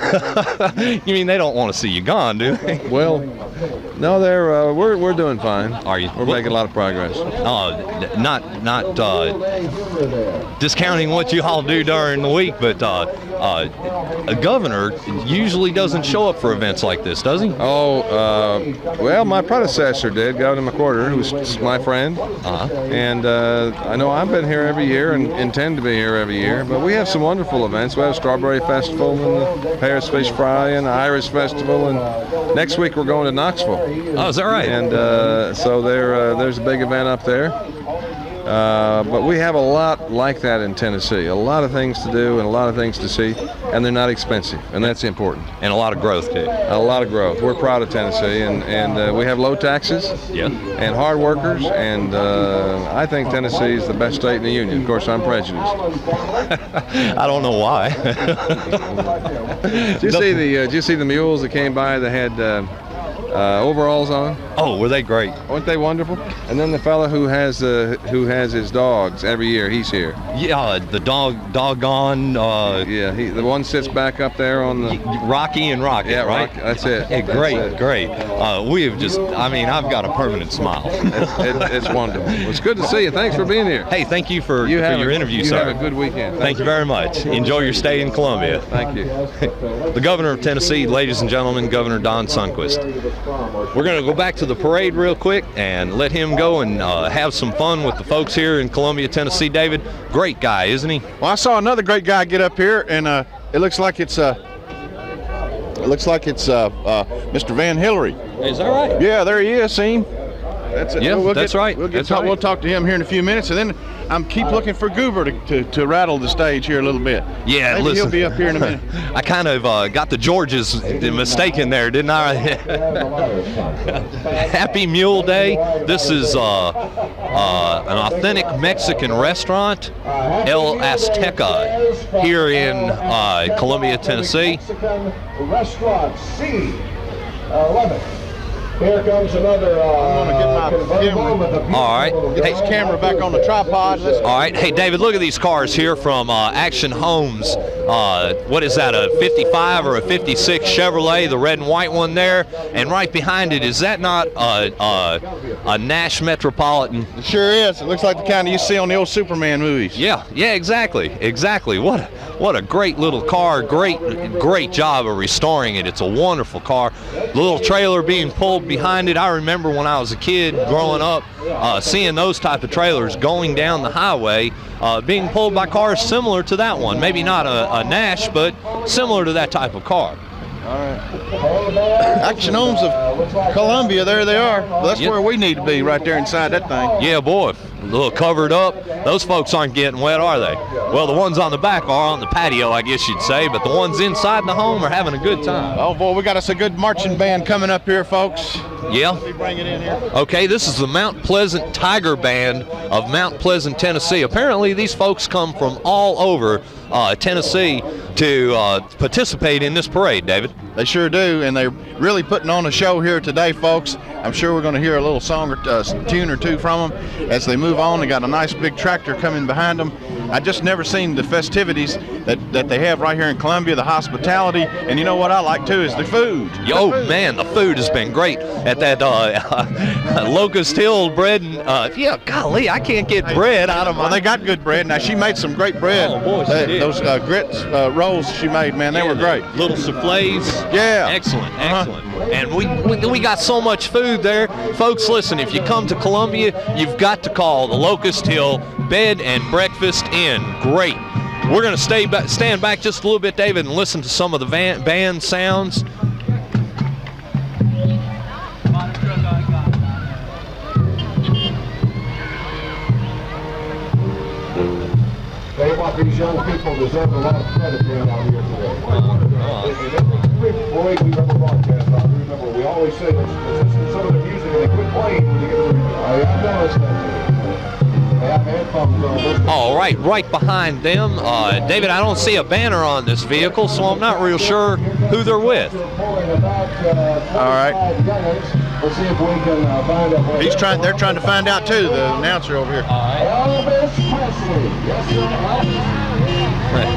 You mean they don't want to see you gone, do they? Well, no, we're doing fine. Are you? We're making a lot of progress. Not discounting what you all do during the week, but a governor usually doesn't show up for events like this, does he? Well, my predecessor did, Governor McWhorter, who's my friend. And I know I've been here every year and intend to be here every year, but we have some wonderful events. We have Strawberry Festival and the Paris Fish Fry and the Irish Festival, and next week we're going to Knoxville. Oh, is that right? And so there's a big event up there. But we have a lot like that in Tennessee. A lot of things to do and a lot of things to see, and they're not expensive, and that's important. And a lot of growth, too. A lot of growth. We're proud of Tennessee, and we have low taxes and hard workers, and I think Tennessee is the best state in the union. Of course, I'm prejudiced. I don't know why. Did you see the mules that came by that had overalls on. Oh, were they great? Weren't they wonderful? And then the fella who has his dogs every year, he's here. Yeah, the doggone. Yeah, the one sits back up there on the Rocky and Rocket. Yeah, right. That's it. Hey, great. We have just. I mean, I've got a permanent smile. It's wonderful. Well, it's good to see you. Thanks for being here. Hey, thank you for your interview, sir. You have a good weekend. Thank you very much. Enjoy your stay in Columbia. Thank you. The Governor of Tennessee, ladies and gentlemen, Governor Don Sundquist. We're going to go back to the parade real quick and let him go and have some fun with the folks here in Columbia, Tennessee. David, great guy, isn't he? Well, I saw another great guy get up here, and it looks like it's Mr. Van Hillary. Is that right? Yeah, there he is. See him? That's it. Yeah, that's right. We'll talk to him here in a few minutes, and then I'm keep looking for Goober to rattle the stage here a little bit. Yeah, maybe listen. He'll be up here in a minute. I kind of got the Georges mistaken there, didn't I? Happy Mule Day. This is an authentic Mexican restaurant, El Azteca, here in Columbia, Tennessee. Restaurant C11. Here comes another. I'm gonna get my camera. All right. Get this camera back on the tripod. All right. Hey, David, look at these cars here from Action Homes. What is that, a 55 or a 56 Chevrolet, the red and white one there? And right behind it, is that not a Nash Metropolitan? It sure is. It looks like the kind you see on the old Superman movies. Yeah, exactly. What a great little car. Great job of restoring it. It's a wonderful car. The little trailer being pulled behind it. I remember when I was a kid growing up, seeing those type of trailers going down the highway, being pulled by cars similar to that one. Maybe not a Nash, but similar to that type of car. All right. Action Homes of Columbia, there they are. Well, that's where we need to be, right there inside that thing. Yeah, boy, a little covered up. Those folks aren't getting wet, are they? Well, the ones on the back are on the patio, I guess you'd say, but the ones inside the home are having a good time. Oh, boy, we got us a good marching band coming up here, folks. Yeah. Let me bring it in here. Okay, this is the Mount Pleasant Tiger Band of Mount Pleasant, Tennessee. Apparently, these folks come from all over Tennessee to participate in this parade, David. They sure do, and they're really putting on a show here today, folks. I'm sure we're going to hear a little song or tune or two from them as they move on. They got a nice big tractor coming behind them. I just never seen the festivities that they have right here in Columbia, the hospitality, and you know what I like too is the food. Man, the food has been great at that Locust Hill bread. And yeah, golly, I can't get bread out of my. Well, they got good bread. Now she made some great bread. Oh boy, she did. Those grits rolls she made, man, they were great. Little souffles. Yeah. Excellent. And we got so much food there, folks. Listen, if you come to Columbia, you've got to call the Locust Hill Bed and Breakfast Inn. Great. We're going to stand back just a little bit, David, and listen to some of the band sounds. Tell you what, these young people deserve a lot of credit being out here today. Every parade we've ever broadcast on, remember, we always say let's listen to some of the music and they quit playing when you get to the I've noticed that. All right, right behind them, David, I don't see a banner on this vehicle, so I'm not real sure who they're with. All right. Let's see if we can find out. They're trying to find out too, the announcer over here. Elvis Presley. Yes, sir.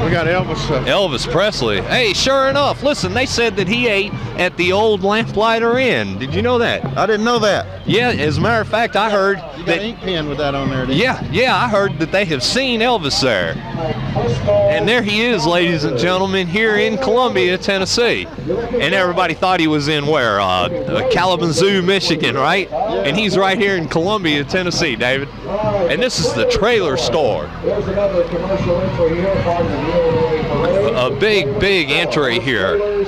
We got Elvis. Elvis Presley. Hey, sure enough. Listen, they said that he ate at the old Lamplighter Inn. Did you know that? I didn't know that. Yeah, as a matter of fact, I heard you got that. An ink pen with that on there. Didn't Yeah, I heard that they have seen Elvis there. And there he is, ladies and gentlemen, here in Columbia, Tennessee. And everybody thought he was in where? Kalamazoo, Michigan, right? And he's right here in Columbia, Tennessee, David. And this is the trailer store. There's another commercial entry here. A big entry here.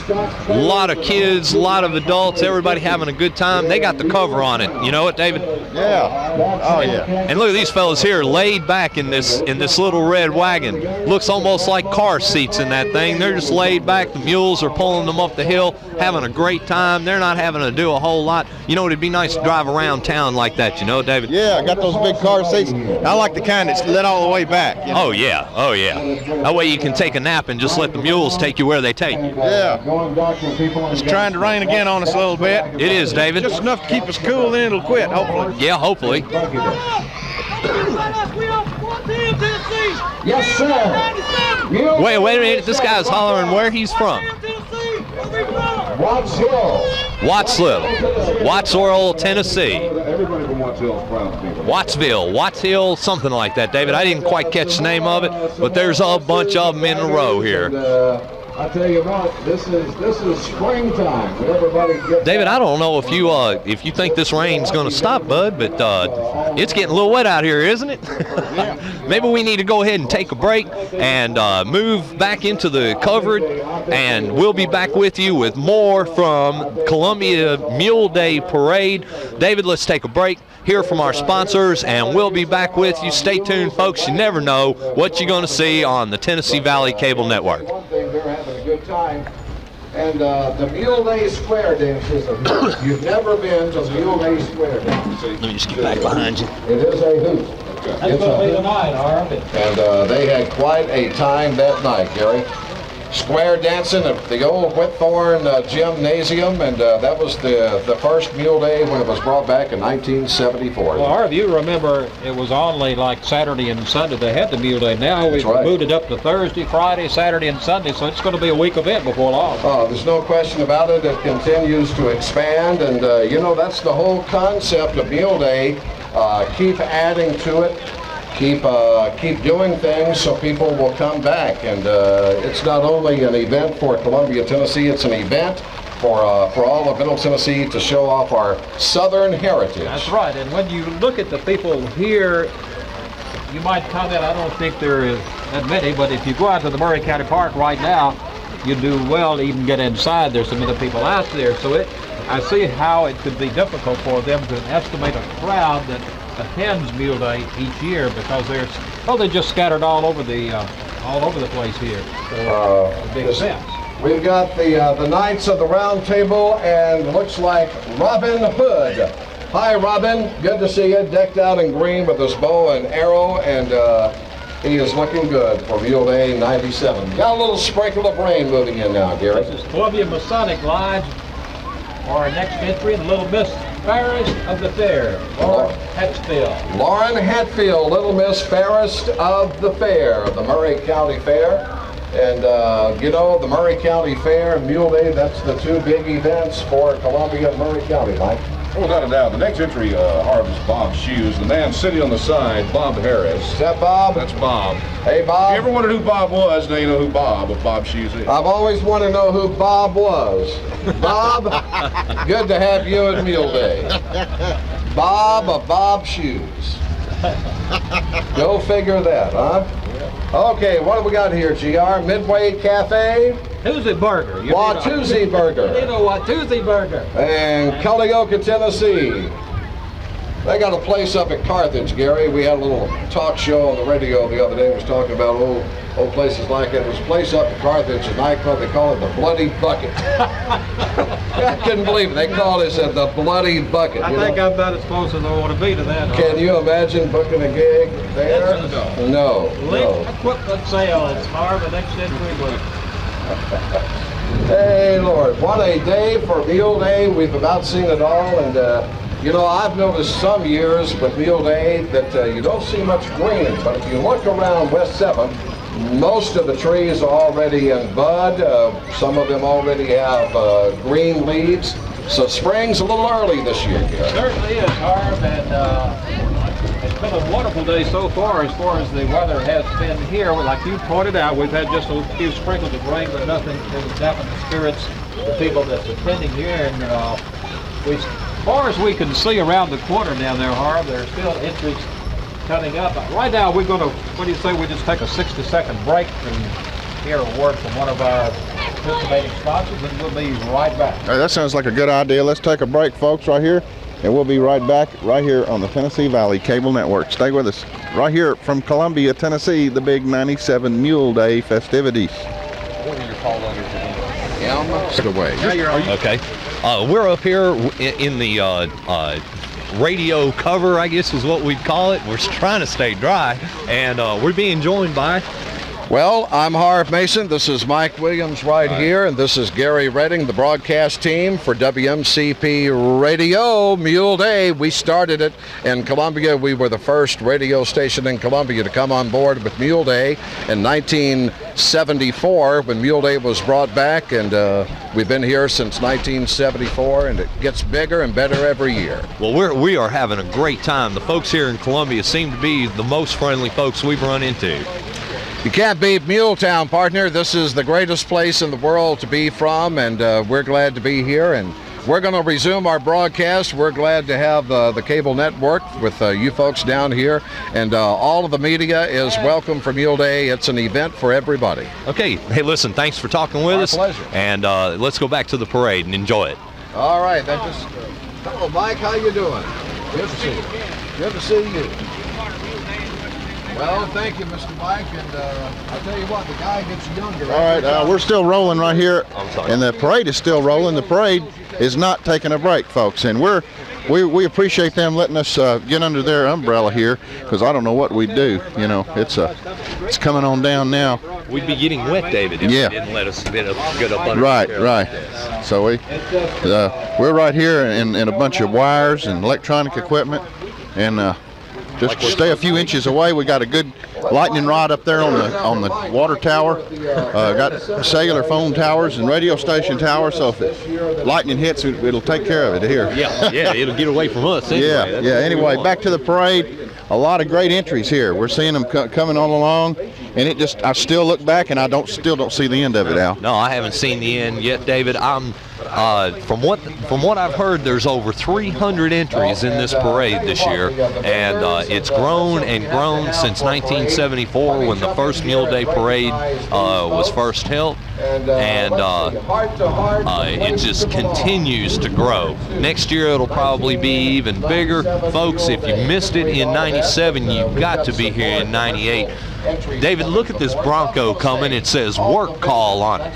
A lot of kids, a lot of adults, everybody having a good time. They got the cover on it. You know what, David? Yeah. Oh, yeah. And look at these fellas here laid back in this little red wagon. Looks almost like car seats in that thing. They're just laid back. The mules are pulling them up the hill, having a great time. They're not having to do a whole lot. You know, it'd be nice to drive around town like that, you know, David? Yeah, I got those big car seats. I like the kind that's lit all the way back. You know? Oh, yeah. Oh, yeah. That way you can take a nap and just let the mules take you where they take you. Yeah. It's trying to rain again on us a little bit. It is, David. Just enough to keep us cool, then it'll quit, hopefully. Yeah, hopefully. Yes, sir. Wait a minute. This guy's hollering where he's from. Watts Hill. Wattsville, Tennessee. Everybody from Watts Hill is proud of people. Watts Hill, something like that, David. I didn't quite catch the name of it, but there's a bunch of them in a row here. I tell you what, this is springtime. Everybody gets David, I don't know if you think this rain's going to stop, bud, but it's getting a little wet out here, isn't it? Maybe we need to go ahead and take a break and move back into the covered, and we'll be back with you with more from Columbia Mule Day Parade. David, let's take a break, hear from our sponsors, and we'll be back with you. Stay tuned, folks. You never know what you're going to see on the Tennessee Valley Cable Network. A good time. And the Mule Day Square Dance is you've never been to Mule Day Square Dance. Let me just get back behind you. It is a hoot. That's going to be tonight, Harv. And they had quite a time that night, Gary. Square dancing at the old Whitthorne Gymnasium, and that was the first Mule Day when it was brought back in 1974. Well, Harv, you remember it was only like Saturday and Sunday they had the Mule Day. Now we've moved it up to Thursday, Friday, Saturday, and Sunday, so it's going to be a week event before long. Oh, there's no question about it. It continues to expand, and you know, that's the whole concept of Mule Day. Keep adding to it. Keep doing things so people will come back, and it's not only an event for Columbia, Tennessee, it's an event for all of Middle Tennessee to show off our Southern heritage. That's right, and when you look at the people here, you might comment, I don't think there is that many, but if you go out to the Murray County Park right now, you do well to even get inside. There's some other people out there, so I see how it could be difficult for them to estimate a crowd that attends Mule Day each year, because they're just scattered all over the place here for a big event. We've got the Knights of the Round Table, and looks like Robin Hood. Hi, Robin. Good to see you. Decked out in green with his bow and arrow, and he is looking good for Mule Day 97. Got a little sprinkle of rain moving in now, Gary. This is Columbia Masonic Lodge for our next entry, and the Little Miss Fairest of the Fair, Lauren Hatfield. Lauren Hatfield, Little Miss Fairest of the Fair, the Murray County Fair. And you know, the Murray County Fair and Mule Day, that's the two big events for Columbia and Murray County, Mike. Oh, without a doubt. The next entry, Harv, is Bob Shoes. The man sitting on the side, Bob Harris. Is that Bob? That's Bob. Hey, Bob. If you ever wondered who Bob was, now you know who Bob Shoes is. I've always wanted to know who Bob was. Bob, good to have you at Mule Day. Bob of Bob Shoes. Go figure that, huh? Okay, what do we got here, GR? Midway Cafe? Tuesday Burger. Watusi Burger. You know Watusi Burger. And Cullioca, Tennessee. They got a place up at Carthage, Gary. We had a little talk show on the radio the other day. It was talking about old places like that. It was a place up at Carthage, a nightclub. They call it the Bloody Bucket. I couldn't believe it. They called it the Bloody Bucket. I think I'm about as close as I want to be to that. Can you imagine booking a gig there? No. Equipment sales, Harv, the next entry was. Hey, Lord, what a day for Mule Day. We've about seen it all, and you know, I've noticed some years with Mule Day that you don't see much green, but if you look around West 7th, most of the trees are already in bud. Some of them already have green leaves, so spring's a little early this year. It certainly is, Harv, and it's been a wonderful day so far as the weather has been here. Like you pointed out, we've had just a few sprinkles of rain, but nothing to dampen the spirits of the people that's attending here. And as far as we can see around the corner down there, Harv, there are still entries coming up. Right now, we're going to, what do you say, we just take a 60-second break and hear a word from one of our participating sponsors, and we'll be right back. Hey, that sounds like a good idea. Let's take a break, folks, right here. and we'll be right back right here on the Tennessee Valley Cable Network. Stay with us right here from Columbia, Tennessee, the big 97 Mule Day festivities. What are your call letters again? Elm's the way. Okay. We're up here in the radio cover, I guess is what we'd call it. We're trying to stay dry, and we're being joined by... Well, I'm Harv Mason. This is Mike Williams right here, and this is Gary Redding, the broadcast team for WMCP Radio Mule Day. We started it in Columbia. We were the first radio station in Columbia to come on board with Mule Day in 1974 when Mule Day was brought back, and we've been here since 1974, and it gets bigger and better every year. Well, we are having a great time. The folks here in Columbia seem to be the most friendly folks we've run into. You can't beat Muletown, partner. This is the greatest place in the world to be from, and we're glad to be here. And we're going to resume our broadcast. We're glad to have the cable network with you folks down here, and all of the media is welcome for Mule Day. It's an event for everybody. Okay. Hey, listen, thanks for talking with us. My pleasure. And let's go back to the parade and enjoy it. All right. Hello, Mike. How you doing? Good to see you. Good to see you. Well, thank you, Mr. Mike, and I'll tell you what, the guy gets younger. All right, we're still rolling right here, and the parade is still rolling. The parade is not taking a break, folks, and we appreciate them letting us get under their umbrella here, because I don't know what we'd do. You know, it's coming on down now. We'd be getting wet, David, if you didn't let us get up under. Right. So we're right here in a bunch of wires and electronic equipment, and just stay a few inches away. We got a good lightning rod up there on the water tower. Got cellular phone towers and radio station towers. So if lightning hits, it'll take care of it here. Yeah, it'll get away from us. Anyway. Yeah. Anyway, back to the parade. A lot of great entries here. We're seeing them coming on along, and I still look back and still don't see the end of it, Al. No, I haven't seen the end yet, David. From what I've heard, there's over 300 entries in this parade this year, and it's grown and grown since 1974 when the first Mule Day parade was first held, and it just continues to grow. Next year it'll probably be even bigger. Folks, if you missed it in 97, you've got to be here in 98. David, look at this Bronco coming. It says work call on it.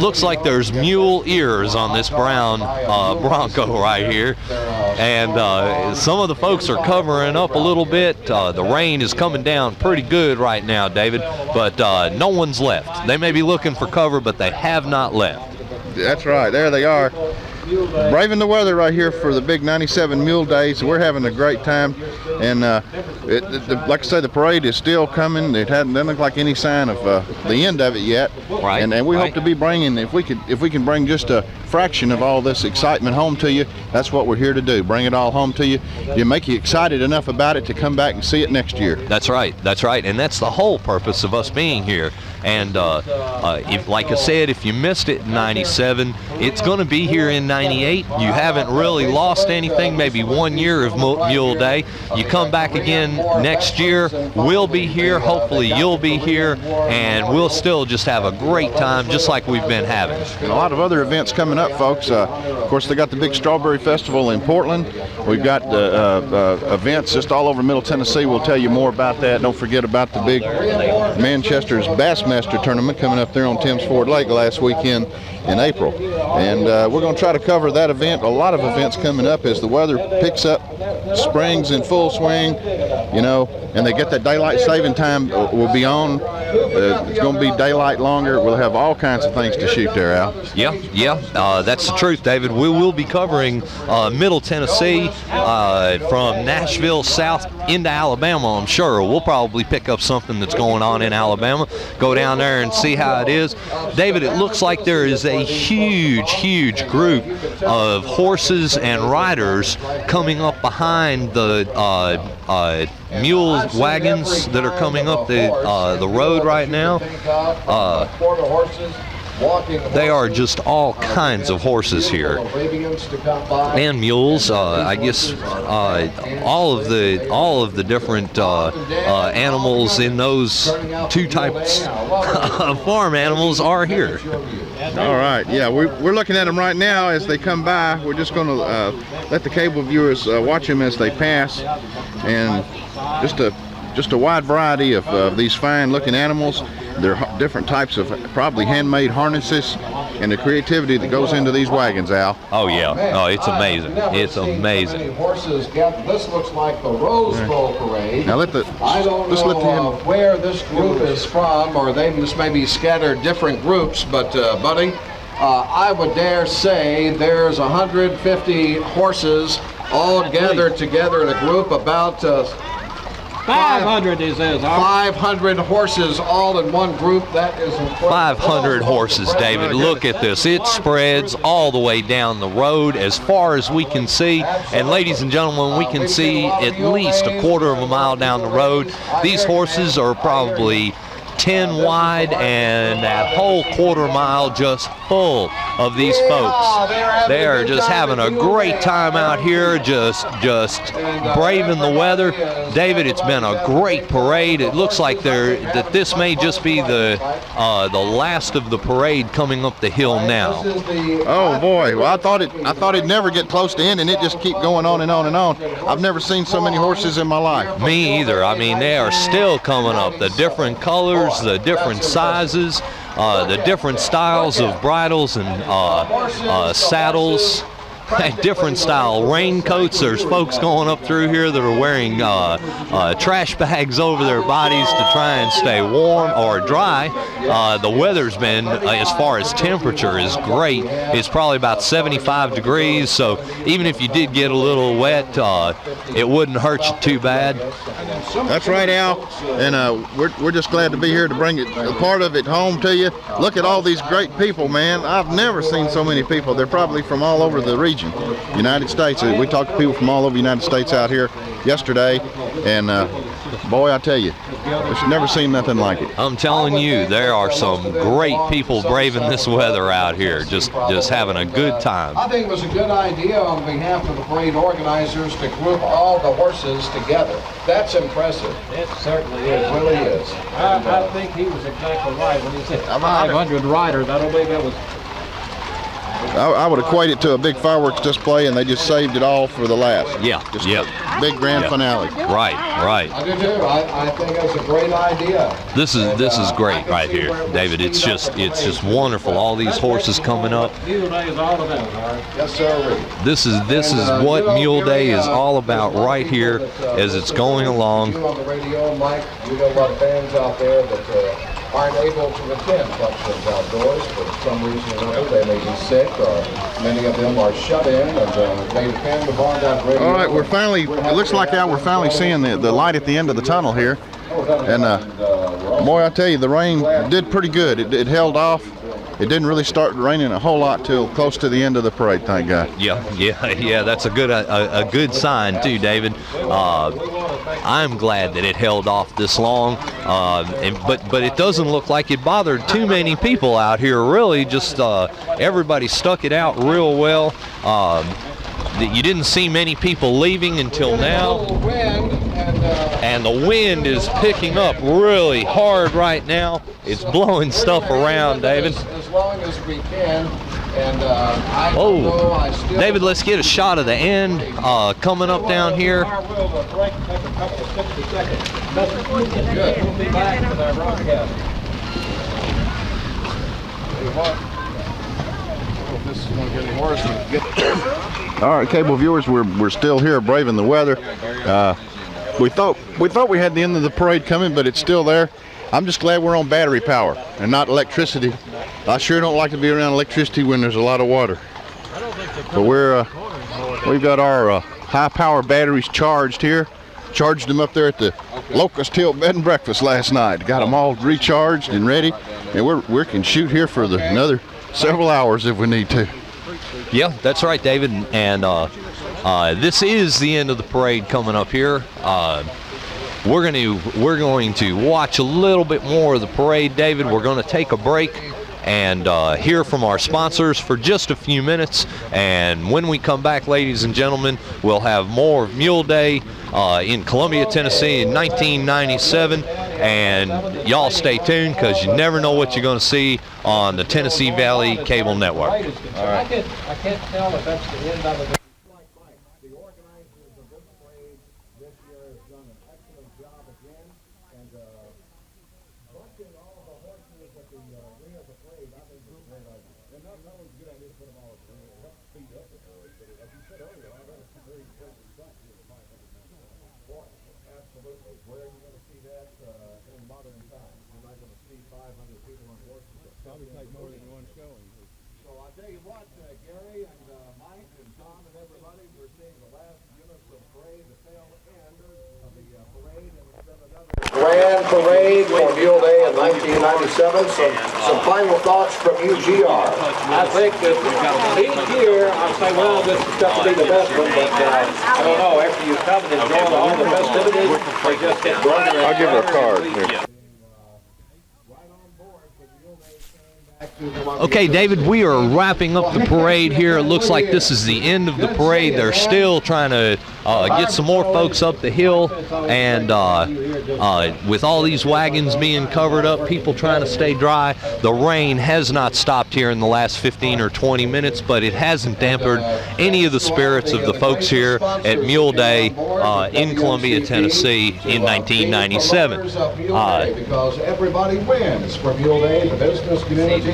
Looks like there's mule ears on this brown Bronco right here. And some of the folks are covering up a little bit. The rain is coming down pretty good right now, David, but no one's left. They may be looking for cover, but they have not left. That's right. There they are. Braving the weather right here for the big 97 Mule Days. We're having a great time, and like I say, the parade is still coming. It doesn't look like any sign of the end of it yet. Right. And we hope to be bringing, if we can bring just a fraction of all this excitement home to you, that's what we're here to do. Bring it all home to you. You make you excited enough about it to come back and see it next year. That's right, and that's the whole purpose of us being here. And if, like I said, if you missed it in 97, it's going to be here in 98. You haven't really lost anything, maybe 1 year of Mule Day. You come back again next year, we'll be here, hopefully you'll be here, and we'll still just have a great time just like we've been having. And a lot of other events coming up, folks. Of course, they got the big Strawberry Festival in Portland. We've got events just all over Middle Tennessee. We'll tell you more about that. Don't forget about the big Manchester's Bassmaster Tournament coming up there on Timms Ford Lake last weekend in April. And we're going to try to cover that event. A lot of events coming up as the weather picks up, spring's in full swing, you know, and they get that daylight saving time will be on. It's going to be daylight longer. We'll have all kinds of things to shoot there, Al. Yeah, that's the truth, David. We will be covering Middle Tennessee from Nashville south into Alabama, I'm sure. We'll probably pick up something that's going on in Alabama, go down there and see how it is. David, it looks like there is a huge group of horses and riders coming up behind the mule wagons that are coming up the road right now. They are just all kinds of horses here, and mules. I guess all of the different animals in those two types of farm animals are here. All right, yeah, we're looking at them right now as they come by. We're just going to let the cable viewers watch them as they pass, and just a wide variety of these fine-looking animals. There are different types of probably handmade harnesses, and the creativity that goes into these wagons, Al. Oh yeah, oh, it's amazing. It's amazing. Horses get. This looks like the Rose Bowl parade. Now I don't know where this group is from, or they just maybe scattered different groups, but buddy, I would dare say there's 150 horses all gathered together in a group, about 500 he says. 500 horses all in one group. That is incredible. 500 horses, David. Look at this. It spreads all the way down the road as far as we can see. And ladies and gentlemen, we can see at least a quarter of a mile down the road. These horses are probably 10 wide, and that whole quarter mile just full of these folks. They are just having a great time out here, just braving the weather. David, it's been a great parade. It looks like that this may just be the last of the parade coming up the hill now. Oh boy, well I thought it'd never get close to end, and it just keep going on and on and on. I've never seen so many horses in my life. Me either. I mean, they are still coming up. The different colors, the different sizes, the different styles of bridles and saddles, different style raincoats. There's folks going up through here that are wearing trash bags over their bodies to try and stay warm or dry. The weather's been, as far as temperature, is great. It's probably about 75 degrees, so even if you did get a little wet, it wouldn't hurt you too bad. That's right, Al, and we're just glad to be here to bring a part of it home to you. Look at all these great people, man. I've never seen so many people. They're probably from all over the region. United States. We talked to people from all over the United States out here yesterday, and boy, I tell you, I've never seen nothing like it. I'm telling you, there are some great people braving this weather out here, just having a good time. I think it was a good idea on behalf of the parade organizers to group all the horses together. That's impressive. It certainly is. It really is. I think he was exactly right when he said 500 riders. I don't believe that was. I would equate it to a big fireworks display, and they just saved it all for the last. Yeah, just a big grand finale. Right. I do too. I think that's a great idea. This is great right here, David. It's just wonderful. All these horses coming up. Mule Day is all about, right? Yes, sir. This is what Mule Day is all about right here as it's going along. You on the radio, Mike, you know a lot of fans out there that aren't able to attend functions outdoors for some reason or another. They may be sick, or many of them are shut in, and they depend upon that radio. All right, it looks like now we're finally seeing the light at the end of the tunnel here. And boy, I tell you, the rain did pretty good. It held off. It didn't really start raining a whole lot till close to the end of the parade, thank God. Yeah. That's a good sign too, David. I'm glad that it held off this long, but it doesn't look like it bothered too many people out here. Really, just everybody stuck it out real well. You didn't see many people leaving until now, and the wind is picking up really hard right now. It's blowing stuff around, David. As long as we can, and I don't know, I still... David, let's get a shot of the end coming up down here. Good. We'll be back with our broadcast. All right, cable viewers, we're still here braving the weather. We thought we had the end of the parade coming, but it's still there. I'm just glad we're on battery power and not electricity. I sure don't like to be around electricity when there's a lot of water. But we've got our high power batteries charged here. Charged them up there at the Locust Hill Bed and Breakfast last night. Got them all recharged and ready, and we can shoot here for another several hours if we need to. Yeah, that's right, David. And this is the end of the parade coming up here. We're going to watch a little bit more of the parade, David. We're going to take a break, and hear from our sponsors for just a few minutes. And when we come back, ladies and gentlemen, we'll have more of Mule Day in Columbia, Tennessee in 1997. And y'all stay tuned, because you never know what you're going to see on the Tennessee Valley Cable Network. I can't tell if that's the end of it. The organizers of this parade this year has done an excellent job again, and bunching all the horses at the rear of the parade, I think is a great idea. And not only a good idea to put them all at the rear, it helps speed up the parade, but as you said earlier, I've got a very important stuff here at 500 Boy, absolutely. Where are you going to see that in modern times? You're not going to see 500 people on horses. Probably take more than one showing. So I tell you what, Gary and Mike and Tom and everybody, we're seeing the last units of parade, the tail end of the parade, and it's been another Grand parade for Mule Day in 1997. Some final thoughts from you, GR. I think that each year I say, well, this is got to be the best one, but I don't know. After you come and enjoy all the festivities, they just get running. I'll give her a card. Here. Okay, David, we are wrapping up the parade here. It looks like this is the end of the parade. They're still trying to get some more folks up the hill, and with all these wagons being covered up, people trying to stay dry. The rain has not stopped here in the last 15 or 20 minutes, but it hasn't dampened any of the spirits of the folks here at Mule Day in Columbia, Tennessee in 1997. Because everybody wins for Mule Day, the business community.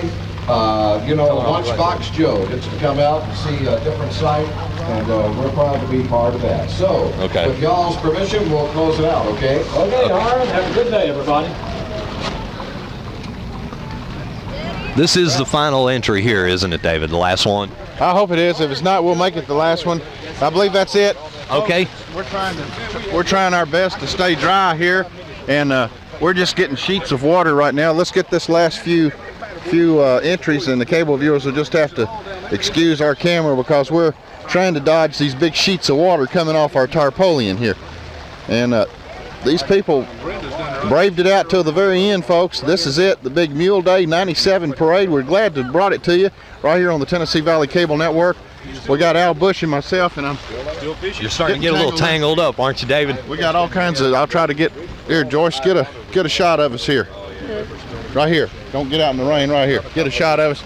Lunchbox Joe gets to come out and see a different sight, and we're proud to be part of that. So, with y'all's permission, we'll close it out, okay? Okay, Darren, have a good day, everybody. This is the final entry here, isn't it, David? The last one? I hope it is. If it's not, we'll make it the last one. I believe that's it. Okay. We're trying our best to stay dry here, and we're just getting sheets of water right now. Let's get this last few entries, and the cable viewers will just have to excuse our camera because we're trying to dodge these big sheets of water coming off our tarpaulin here. And these people braved it out till the very end, folks. This is it, the big Mule Day 97 parade. We're glad to have brought it to you right here on the Tennessee Valley Cable Network. We got Al Bush and myself, and You're starting to get a little tangled up, aren't you, David? We got all kinds of, I'll try to get, here, Joyce, get a shot of us here. Right here. Don't get out in the rain, right here. Get a shot of us.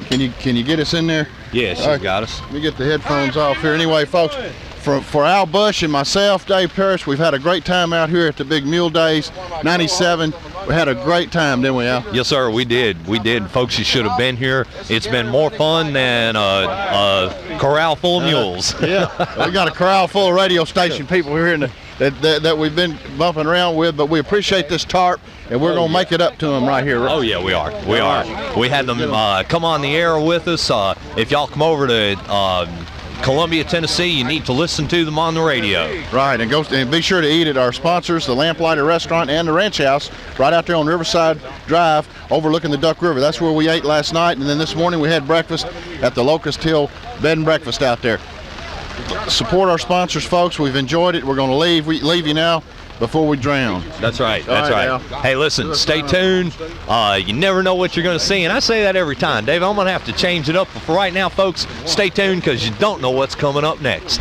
Can you get us in there? Yeah, she's got us. Let me get the headphones off here. Anyway, folks, for Al Bush and myself, Dave Parrish, we've had a great time out here at the big Mule Days 97. We had a great time, didn't we, Al? Yes, sir, we did. We did. Folks, you should have been here. It's been more fun than a corral full of mules. Yeah, we got a corral full of radio station people here in that we've been bumping around with, but we appreciate this tarp, and we're going to make it up to them right here. Oh, yeah, we are. We are. We had them come on the air with us. If y'all come over to Columbia, Tennessee, you need to listen to them on the radio. Right, and be sure to eat at our sponsors, the Lamplighter Restaurant and the Ranch House, right out there on Riverside Drive, overlooking the Duck River. That's where we ate last night, and then this morning we had breakfast at the Locust Hill Bed and Breakfast out there. Support our sponsors, folks. We've enjoyed it. We're going to leave. We leave you now before we drown. That's right. That's right. Hey, listen, stay tuned. You never know what you're going to see, and I say that every time. Dave, I'm going to have to change it up. But for right now, folks, stay tuned because you don't know what's coming up next.